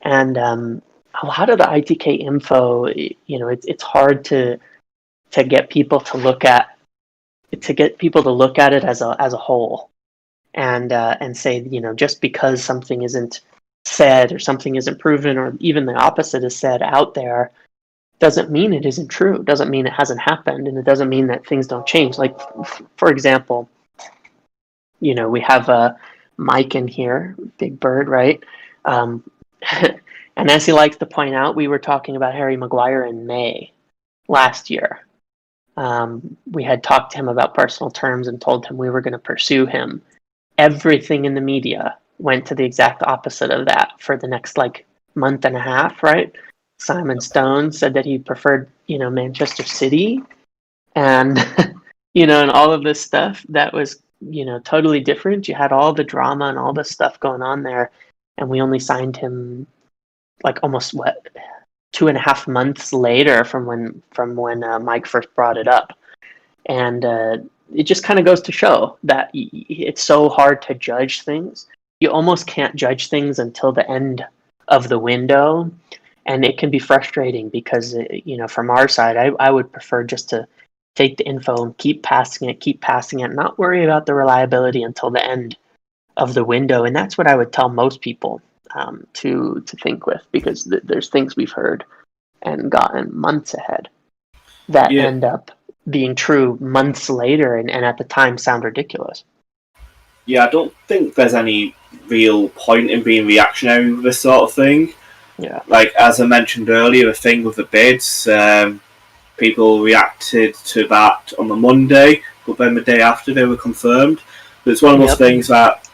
And a lot of the ITK info, it's hard to get people to look at it as a whole, and say, just because something isn't said or something isn't proven or even the opposite is said out there doesn't mean it isn't true, doesn't mean it hasn't happened, and it doesn't mean that things don't change. Like, for example, we have Mike in here, Big Bird, right? And as he likes to point out, we were talking about Harry Maguire in May last year. We had talked to him about personal terms and told him we were going to pursue him. Everything in the media went to the exact opposite of that for the next like month and a half, right? Simon Stone said that he preferred, Manchester City, and and all of this stuff that was, totally different. You had all the drama and all this stuff going on there, and we only signed him like almost 2.5 months later from when Mike first brought it up. And it just kind of goes to show that it's so hard to judge things. You almost can't judge things until the end of the window, and it can be frustrating because from our side, I would prefer just to take the info and keep passing it, not worry about the reliability until the end of the window. And that's what I would tell most people to think with, because there's things we've heard and gotten months ahead that end up being true months later, and at the time sound ridiculous. Yeah, I don't think there's any real point in being reactionary with this sort of thing. Yeah. Like, as I mentioned earlier, the thing with the bids, people reacted to that on the Monday, but then the day after they were confirmed. But it's one of those things that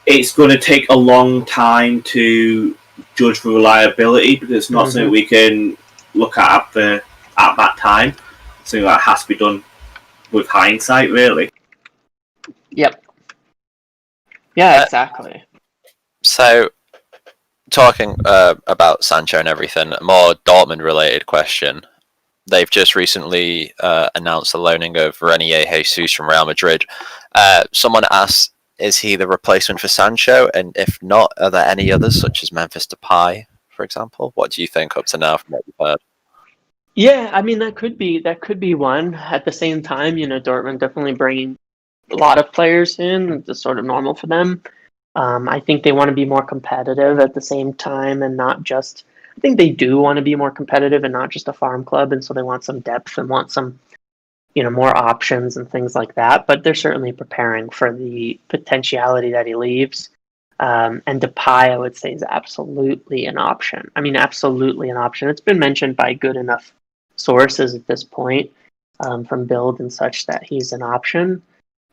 it's going to take a long time to judge the reliability, because it's not something we can look at that time. Something that has to be done with hindsight, really. Yep. Yeah, exactly. So talking about Sancho and everything, a more Dortmund-related question. They've just recently announced the loaning of Renier Jesus from Real Madrid. Someone asked, is he the replacement for Sancho? And if not, are there any others, such as Memphis Depay, for example? What do you think up to now from what you've heard? Yeah, I mean that could be one. At the same time, Dortmund definitely bringing a lot of players in. It's sort of normal for them. I think they want to be more competitive at the same time, and not just. I think they do want to be more competitive and not just a farm club, and so they want some depth and want some, more options and things like that. But they're certainly preparing for the potentiality that he leaves. And Depay, I would say, is absolutely an option. I mean, absolutely an option. It's been mentioned by good enough sources at this point, from Build and such, that he's an option.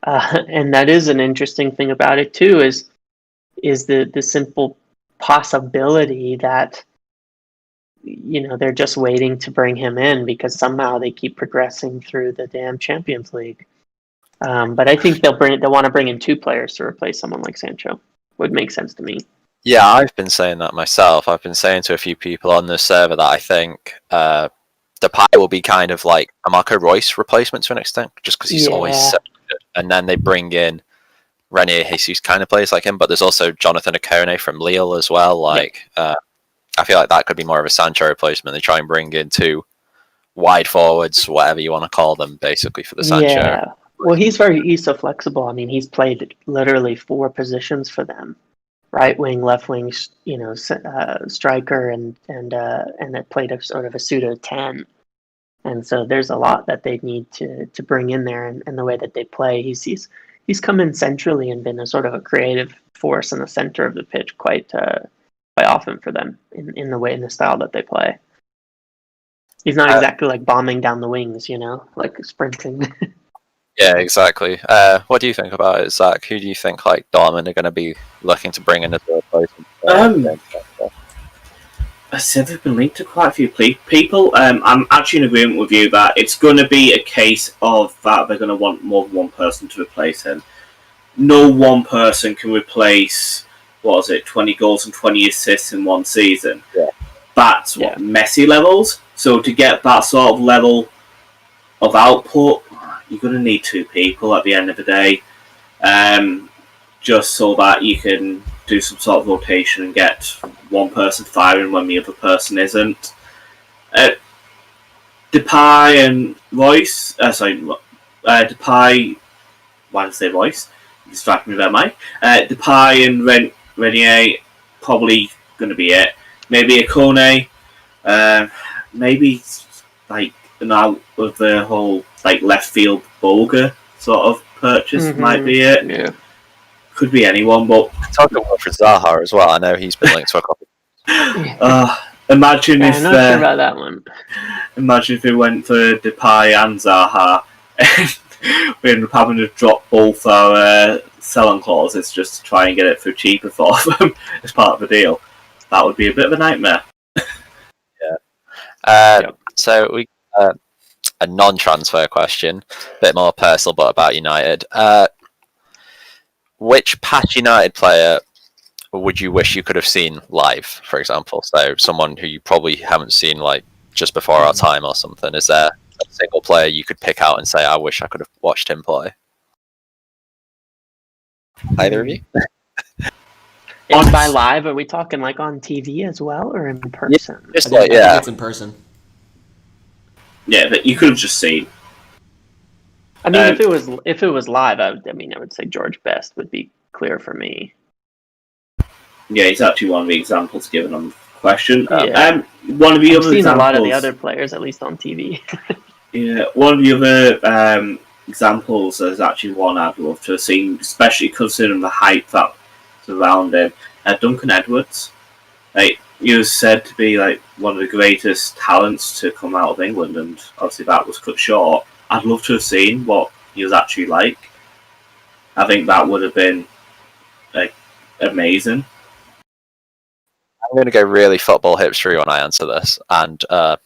And that is an interesting thing about it too. Is the simple possibility that they're just waiting to bring him in because somehow they keep progressing through the damn Champions League. But I think they'll want to bring in 2 players to replace someone like Sancho. Would make sense to me. Yeah, I've been saying that myself. I've been saying to a few people on the server that I think Depay will be kind of like a Marco Reus replacement to an extent, just because he's always so good. And then they bring in Renier Jesus, kind of plays like him, but there's also Jonathan Akone from Lille as well. I feel like that could be more of a Sancho replacement. They try and bring in 2 wide forwards, whatever you want to call them, basically for the Sancho. Yeah. Well, he's so flexible. I mean, he's played literally 4 positions for them: right wing, left wing, striker, and it played a sort of a pseudo 10. And so there's a lot that they need to bring in there, and the way that they play. He's come in centrally and been a sort of a creative force in the center of the pitch quite often for them in the style that they play. He's not exactly like bombing down the wings, like sprinting. Yeah, exactly. What do you think about it, Zach? Who do you think like Dortmund are going to be looking to bring in as a replacement? I said they've been linked to quite a few people. I'm actually in agreement with you that it's going to be a case of that they're going to want more than one person to replace him. No one person can replace, 20 goals and 20 assists in one season. Yeah. That's what Messi levels. So to get that sort of level of output, you're going to need 2 people at the end of the day, just so that you can do some sort of rotation and get one person firing when the other person isn't. Depay and Reus, Depay, why did I say Reus? You distracted me there, Mike. Depay and Renier, probably going to be it. Maybe Akone, maybe like now with the whole left field Boga sort of purchase might be it. Yeah. Could be anyone, but talking about for Zaha as well. I know he's been linked to a couple. Imagine if I'm not sure about that one. Imagine if we went for Depay and Zaha, and we ended up having to drop both our selling clauses just to try and get it for cheaper for them as part of the deal. That would be a bit of a nightmare. So we a non-transfer question, a bit more personal, but about United. Which past United player would you wish you could have seen live, for example? So someone who you probably haven't seen just before our time or something. Is there a single player you could pick out and say, I wish I could have watched him play? Either of you? And by live, are we talking on TV as well or in person? I think it's in person. Yeah, that you could have just seen. I mean, if it was live, I would say George Best would be clear for me. Yeah, he's actually one of the examples given on the question. Yeah. One of the I've other seen examples, a lot of the other players, at least on TV. Yeah, one of the other examples is actually one I'd love to have seen, especially considering the hype that's around him. Duncan Edwards. He was said to be one of the greatest talents to come out of England, and obviously that was cut short. I'd love to have seen what he was actually like. I think that would have been amazing. I'm going to go really football hipstery when I answer this, and I'm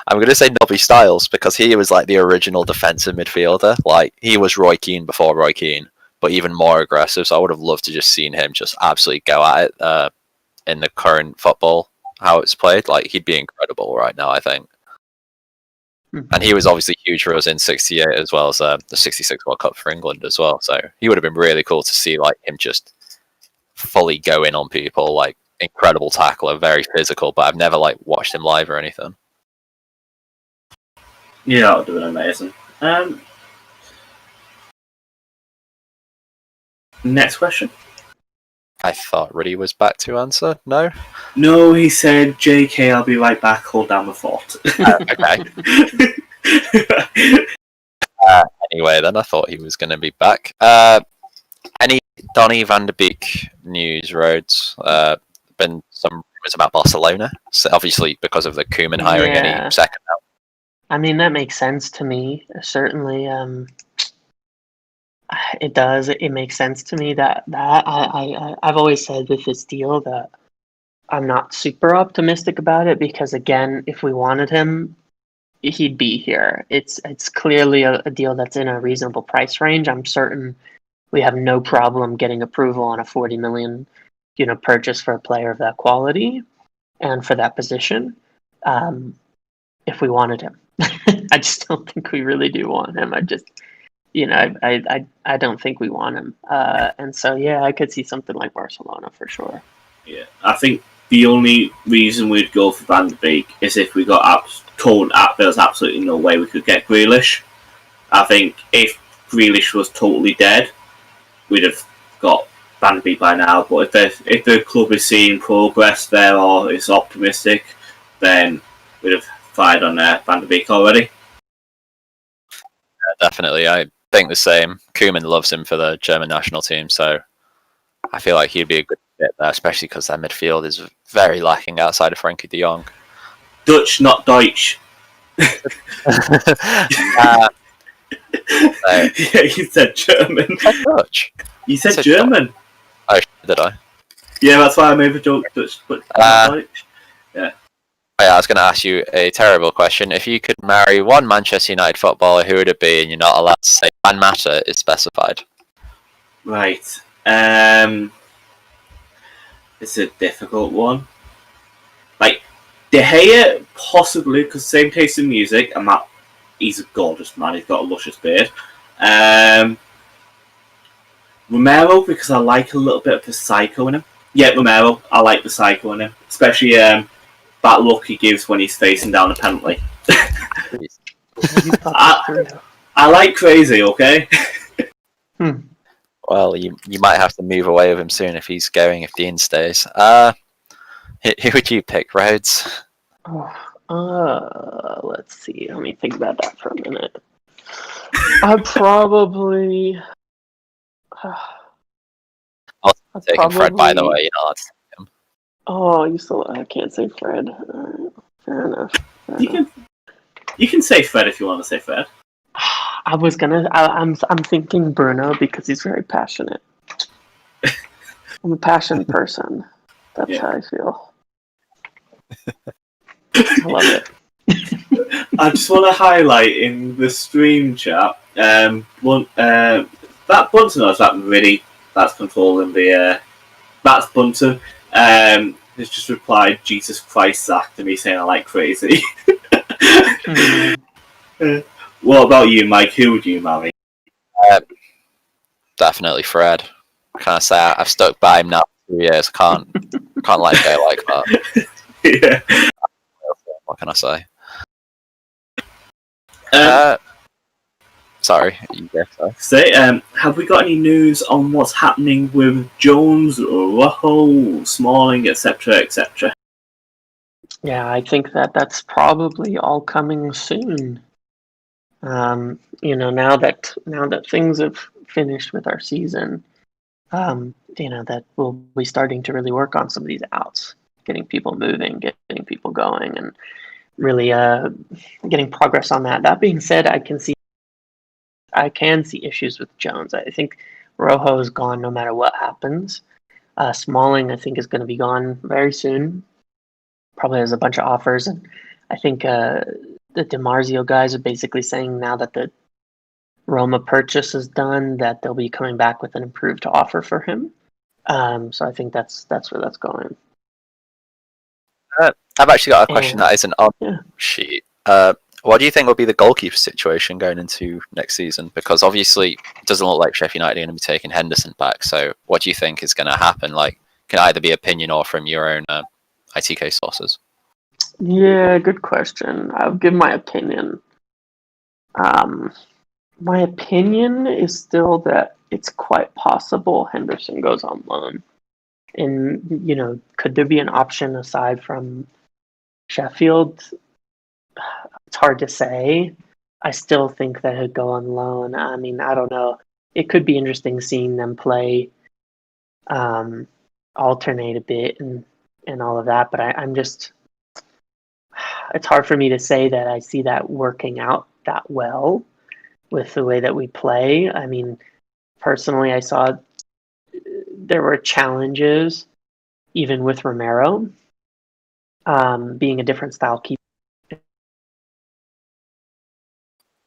going to say Nobby Stiles, because he was the original defensive midfielder. He was Roy Keane before Roy Keane, but even more aggressive. So I would have loved to just seen him just absolutely go at it. in the current football, how it's played, like he'd be incredible right now, I think. And he was obviously huge for us in '68 as well as the '66 World Cup for England as well. So he would have been really cool to see like him just fully go in on people, like incredible tackler, very physical. But I've never like watched him live or anything. Yeah, that would have been amazing. Next question. I thought Ruddy was back to answer. No. No, he said, "JK, I'll be right back. Hold down the fort." Okay. Anyway, then I thought he was going to be back. Any Donny van de Beek news, Rhodes? Been some rumors about Barcelona, so obviously because of the Koeman hiring any second now. I mean, that makes sense to me. Certainly, it does. It makes sense to me that I've always said with this deal that I'm not super optimistic about it because again, if we wanted him, he'd be here. It's clearly a deal that's in a reasonable price range. I'm certain we have no problem getting approval on a 40 million, purchase for a player of that quality and for that position. If we wanted him, I just don't think we really do want him. I just, I don't think we want him. And so, yeah, I could see something like Barcelona for sure. Yeah, I think the only reason we'd go for Van de Beek is if we got told there's absolutely no way we could get Grealish. I think if Grealish was totally dead, we'd have got Van de Beek by now. But if the club is seeing progress there or is optimistic, then we'd have fired on Van de Beek already. Yeah, definitely, I think the same. Koeman loves him for the German national team, so I feel like he'd be a good fit there, especially because their midfield is very lacking outside of Frankie de Jong. Dutch, not Deutsch. Yeah, you said German. Dutch. You said German. Oh, did I? Yeah, that's why I made the joke. Dutch, but not Deutsch. Yeah. Oh, yeah, I was going to ask you a terrible question. If you could marry one Manchester United footballer, who would it be? And you're not allowed to say Juan Mata is specified. Right. It's a difficult one. Like, De Gea, possibly, because same taste in music, and he's a gorgeous man, he's got a luscious beard. Romero, because I like a little bit of the psycho in him. Yeah, Romero, I like the psycho in him. Especially that look he gives when he's facing down a penalty. I like crazy, okay? Well, you might have to move away with him soon if he's going, if Dean stays. Who would you pick, Rhodes? Let's see. Let me think about that for a minute. I'd probably... I'll take Fred, by the way. Oh, I can't say Fred. Fair enough. You can say Fred if you want to say Fred. I'm thinking Bruno because he's very passionate. I'm a passionate person. That's how I feel. I love it. I just want to highlight in the stream chat, that Bunton knows that really that's controlling the that's Bunton. Has just replied, "Jesus Christ, Zach," to me saying I like crazy. What about you, Mike? Who would you marry? Definitely Fred. Can I say I've stuck by him now for 2 years? Can't let it go like that. Yeah. What can I say? Sorry, you go first. Have we got any news on what's happening with Jones, Rojo, Smalling, etc., etc.? Yeah, I think that's probably all coming soon. Now that things have finished with our season, that we'll be starting to really work on some of these outs, getting people moving, getting people going, and really getting progress on that. That being said, I can see issues with Jones. I think Rojo is gone no matter what happens. Smalling, I think, is going to be gone very soon. Probably has a bunch of offers, and I think the DiMarzio guys are basically saying now that the Roma purchase is done that they'll be coming back with an improved offer for him. So I think that's where that's going. I've actually got a question that isn't on Yeah. sheet. What do you think will be the goalkeeper situation going into next season? Because obviously it doesn't look like Sheffield United are going to be taking Henderson back. So what do you think is going to happen? Like, can either be opinion or from your own ITK sources? Yeah, good question. I'll give my opinion. My opinion is still that it's quite possible Henderson goes on loan. And, could there be an option aside from Sheffield? It's hard to say. I still think that he'd go on loan. I mean, I don't know. It could be interesting seeing them play, alternate a bit and all of that. But I'm just, it's hard for me to say that I see that working out that well with the way that we play. I mean, personally, I saw there were challenges even with Romero being a different style keeper.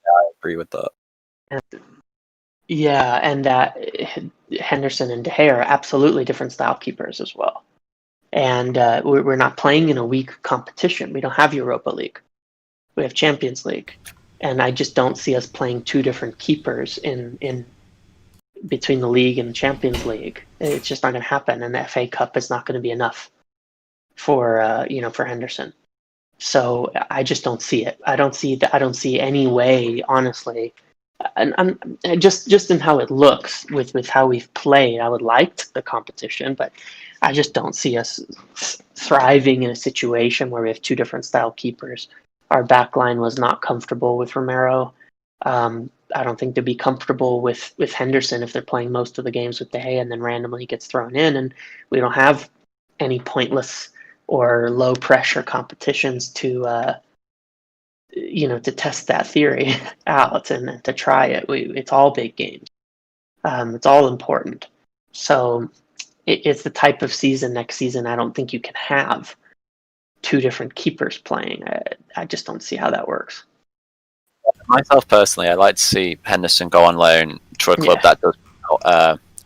I agree with that. Yeah, and that Henderson and De Gea are absolutely different style keepers as well. And we're not playing in a weak competition. We don't have Europa League. We have Champions League. And I just don't see us playing two different keepers in between the league and the Champions League. It's just not going to happen. And the FA Cup is not going to be enough for for Henderson. So I just don't see it. I don't see any way, honestly. And I'm just in how it looks with how we've played. I would like the competition, but I just don't see us thriving in a situation where we have two different style keepers. Our back line was not comfortable with Romero. I don't think they'd be comfortable with Henderson if they're playing most of the games with De Gea and then randomly he gets thrown in, and we don't have any pointless or low pressure competitions to to test that theory out and to try it. It's all big games. It's all important. So it's the type of season next season I don't think you can have two different keepers playing. I just don't see how that works. Myself personally, I'd like to see Henderson go on loan to a club that does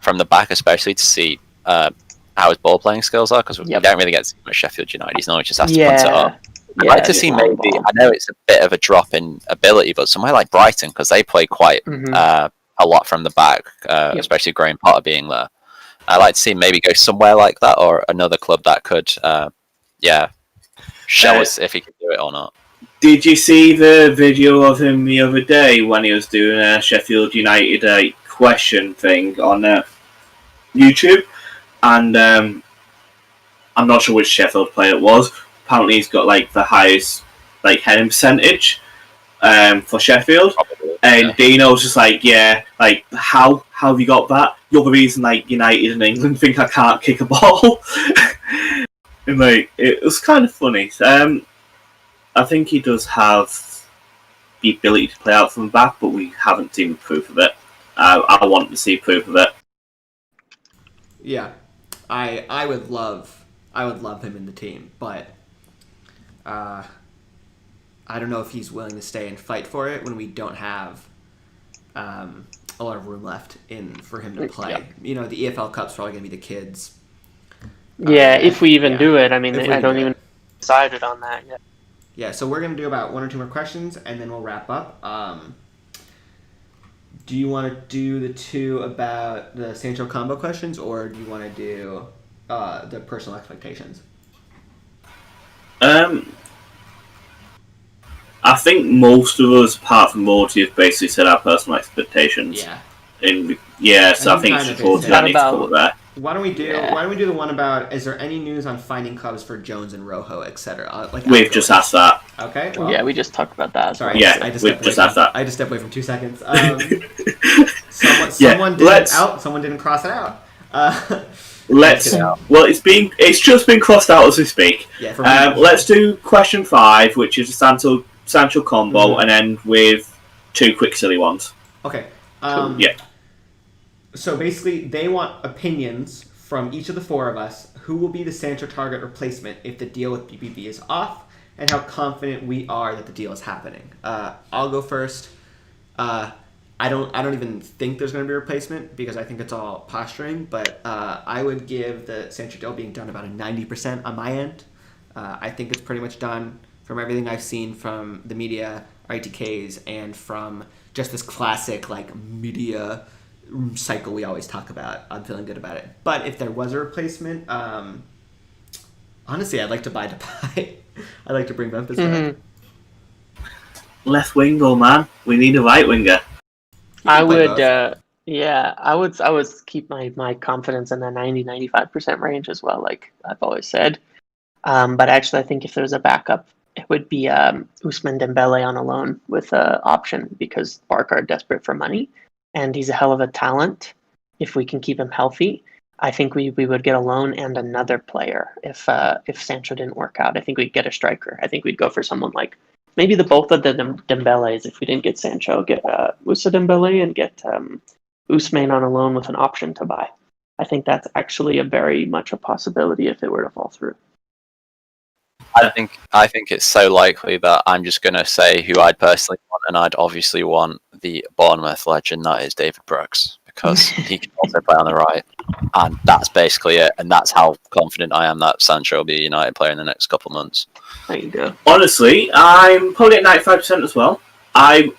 from the back, especially to see how his ball playing skills are, because we don't really get to see much Sheffield United. He's normally just has to punt it up. I'd like to see maybe, I know it's a bit of a drop in ability, but somewhere like Brighton, because they play quite a lot from the back, especially Graham Potter being there. I'd like to see maybe go somewhere like that, or another club that could, show us if he can do it or not. Did you see the video of him the other day when he was doing a Sheffield United question thing on YouTube? And I'm not sure which Sheffield player it was. Apparently he's got like the highest heading percentage for Sheffield. And Dino was just like, how have you got that? You're the reason United and England think I can't kick a ball. And it was kind of funny. I think he does have the ability to play out from the back, but we haven't seen proof of it. I want to see proof of it. Yeah, I would love him in the team, but I don't know if he's willing to stay and fight for it when we don't have a lot of room left for him to play. Yeah. The EFL Cup's probably going to be the kids. If we even do it. I mean, I don't even decided on that yet. Yeah, so we're going to do about one or two more questions, and then we'll wrap up. Do you want to do the two about the Sancho combo questions, or do you want to do the personal expectations? I think most of us, apart from Morty, have basically said our personal expectations. Yeah. So I think it's important that needs to come up there. Why don't we do the one about, is there any news on finding clubs for Jones and Rojo, etc.? We've just asked that. Okay. Well, we just talked about that. Sorry. We've just asked that. I just stepped away from 2 seconds. Someone didn't cross it out. It's just been crossed out as we speak. Yeah, let's do question 5, which is a Sancho combo, and end with 2 quick silly ones. Okay. Yeah. So basically, they want opinions from each of the 4 of us. Who will be the Sancho target replacement if the deal with BBB is off, and how confident we are that the deal is happening. I'll go first. I don't even think there's going to be a replacement because I think it's all posturing. But I would give the Sancho deal being done about a 90% on my end. I think it's pretty much done from everything I've seen from the media, ITKs, and from just this classic like media cycle we always talk about. I'm feeling good about it. But if there was a replacement, honestly, I'd like to buy Depay. I'd like to bring Memphis back. Left wing, though, man. We need a right winger. I play would, both. I would keep my confidence in the 90-95% range as well, like I've always said. But actually, I think if there's a backup, it would be Ousmane Dembele on a loan with an option, because Barca are desperate for money, and he's a hell of a talent. If we can keep him healthy, I think we would get a loan and another player if Sancho didn't work out. I think we'd get a striker. I think we'd go for someone like maybe both of the Dembeles. If we didn't get Sancho, get Moussa Dembele and get Ousmane on a loan with an option to buy. I think that's actually a very much a possibility if it were to fall through. I think it's so likely that I'm just going to say who I'd personally want, and I'd obviously want the Bournemouth legend, that is David Brooks, because he can also play on the right, and that's basically it. And that's how confident I am that Sancho will be a United player in the next couple of months. There you go. Honestly, I'm probably at 95% as well. I'm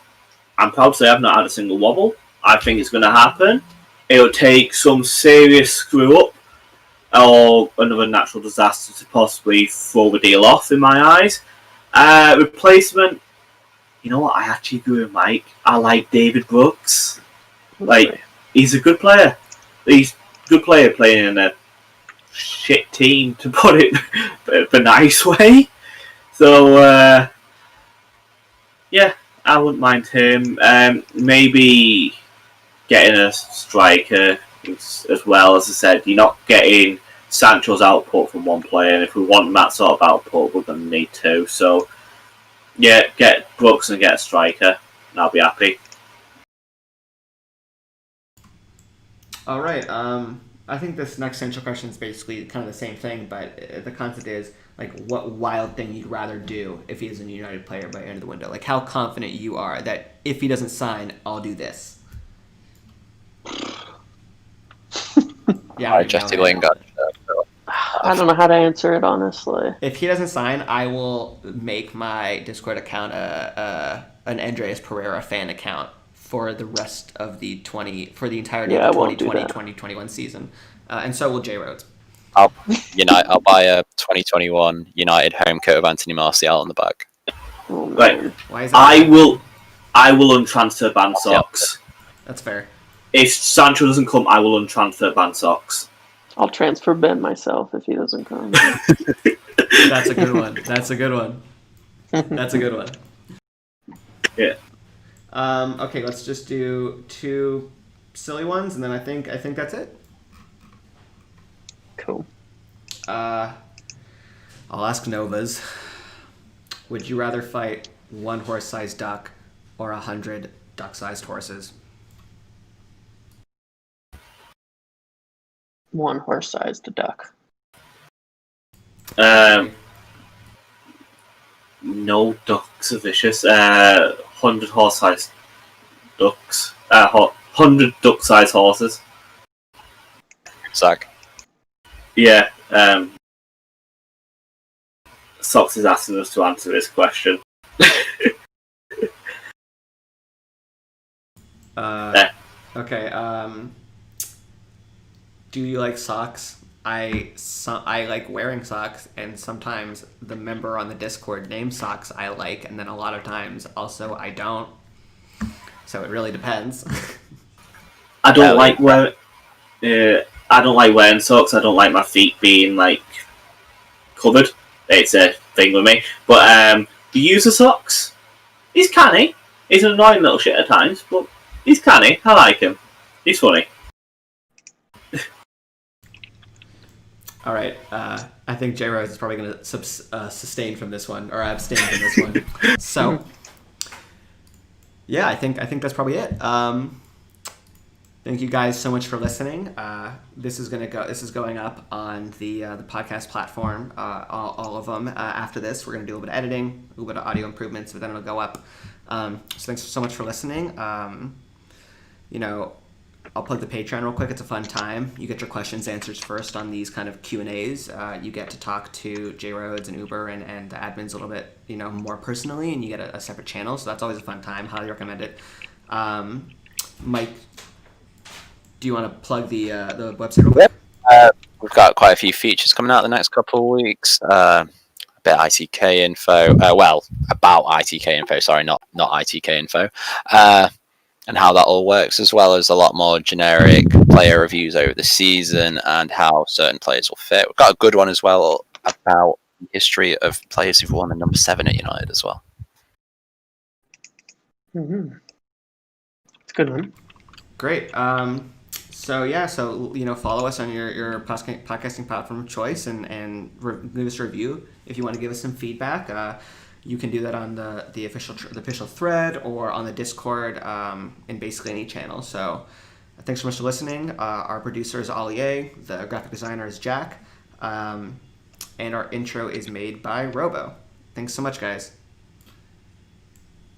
proud to say I've not had a single wobble. I think it's going to happen. It'll take some serious screw up or another natural disaster to possibly throw the deal off, in my eyes. Replacement, you know what? I actually agree with Mike. I like David Brooks. Like, he's a good player. He's a good player playing in a shit team, to put it the nice way. So, yeah, I wouldn't mind him. Maybe getting a striker as well. As I said, you're not getting Sancho's output from one player, and if we want that sort of output, we're going to need two. So, yeah, get Brooks and get a striker, and I'll be happy. All right. I think this next central question is basically kind of the same thing, but the concept is like what wild thing you'd rather do if he is a United player by the end of the window. Like how confident you are that if he doesn't sign, I'll do this. Yeah, Jesse Lingard. I don't know how to answer it, honestly. If he doesn't sign, I will make my Discord account an Andreas Pereira fan account for the rest of the entirety of the 2020-2021 season, and so will Jay Rhodes. I'll buy a 2021 United home coat of Anthony Martial on the back. Oh, right. Why is that? I will untransfer Ban Socks. That's fair. If Sancho doesn't come, I will untransfer Ban Socks. I'll transfer Ben myself if he doesn't come. That's a good one. That's a good one. That's a good one. Yeah. Okay, let's just do two silly ones, and then I think that's it. Cool. I'll ask Novas. Would you rather fight one horse-sized duck or 100 duck-sized horses? One horse-sized duck. No ducks are vicious. 100 horse-sized ducks. 100 duck-sized horses. Zach. Yeah. Socks is asking us to answer this question. Okay. Do you like socks? I like wearing socks, and sometimes the member on the Discord names socks I like, and then a lot of times also I don't. So it really depends. I don't like wearing socks. I don't like my feet being like covered. It's a thing with me. But the user socks, he's canny. He's an annoying little shit at times, but he's canny. I like him. He's funny. All right. I think J Rose is probably going to sustain from this one, or abstain from this one. So, yeah, I think that's probably it. Thank you guys so much for listening. This is going up on the podcast platform. All of them. After this, we're going to do a little bit of editing, a little bit of audio improvements, but then it'll go up. So thanks so much for listening. I'll plug the Patreon real quick. It's a fun time. You get your questions answered first on these kind of Q&As. You get to talk to J Rhodes and Uber and the admins a little bit, more personally, and you get a separate channel. So that's always a fun time. Highly recommend it. Mike, do you want to plug the website real quick? We've got quite a few features coming out the next couple of weeks. A bit of ITK info. About ITK info. Sorry, not ITK info. And how that all works, as well as a lot more generic player reviews over the season and how certain players will fit. We've got a good one as well about the history of players who've won the number 7 at United as well. Mm-hmm. It's a good one. Great. So follow us on your podcasting platform of choice and leave us a review if you want to give us some feedback. You can do that on the official thread or on the Discord in basically any channel. So thanks so much for listening. Our producer is Ali A. The graphic designer is Jack. And our intro is made by Robo. Thanks so much, guys.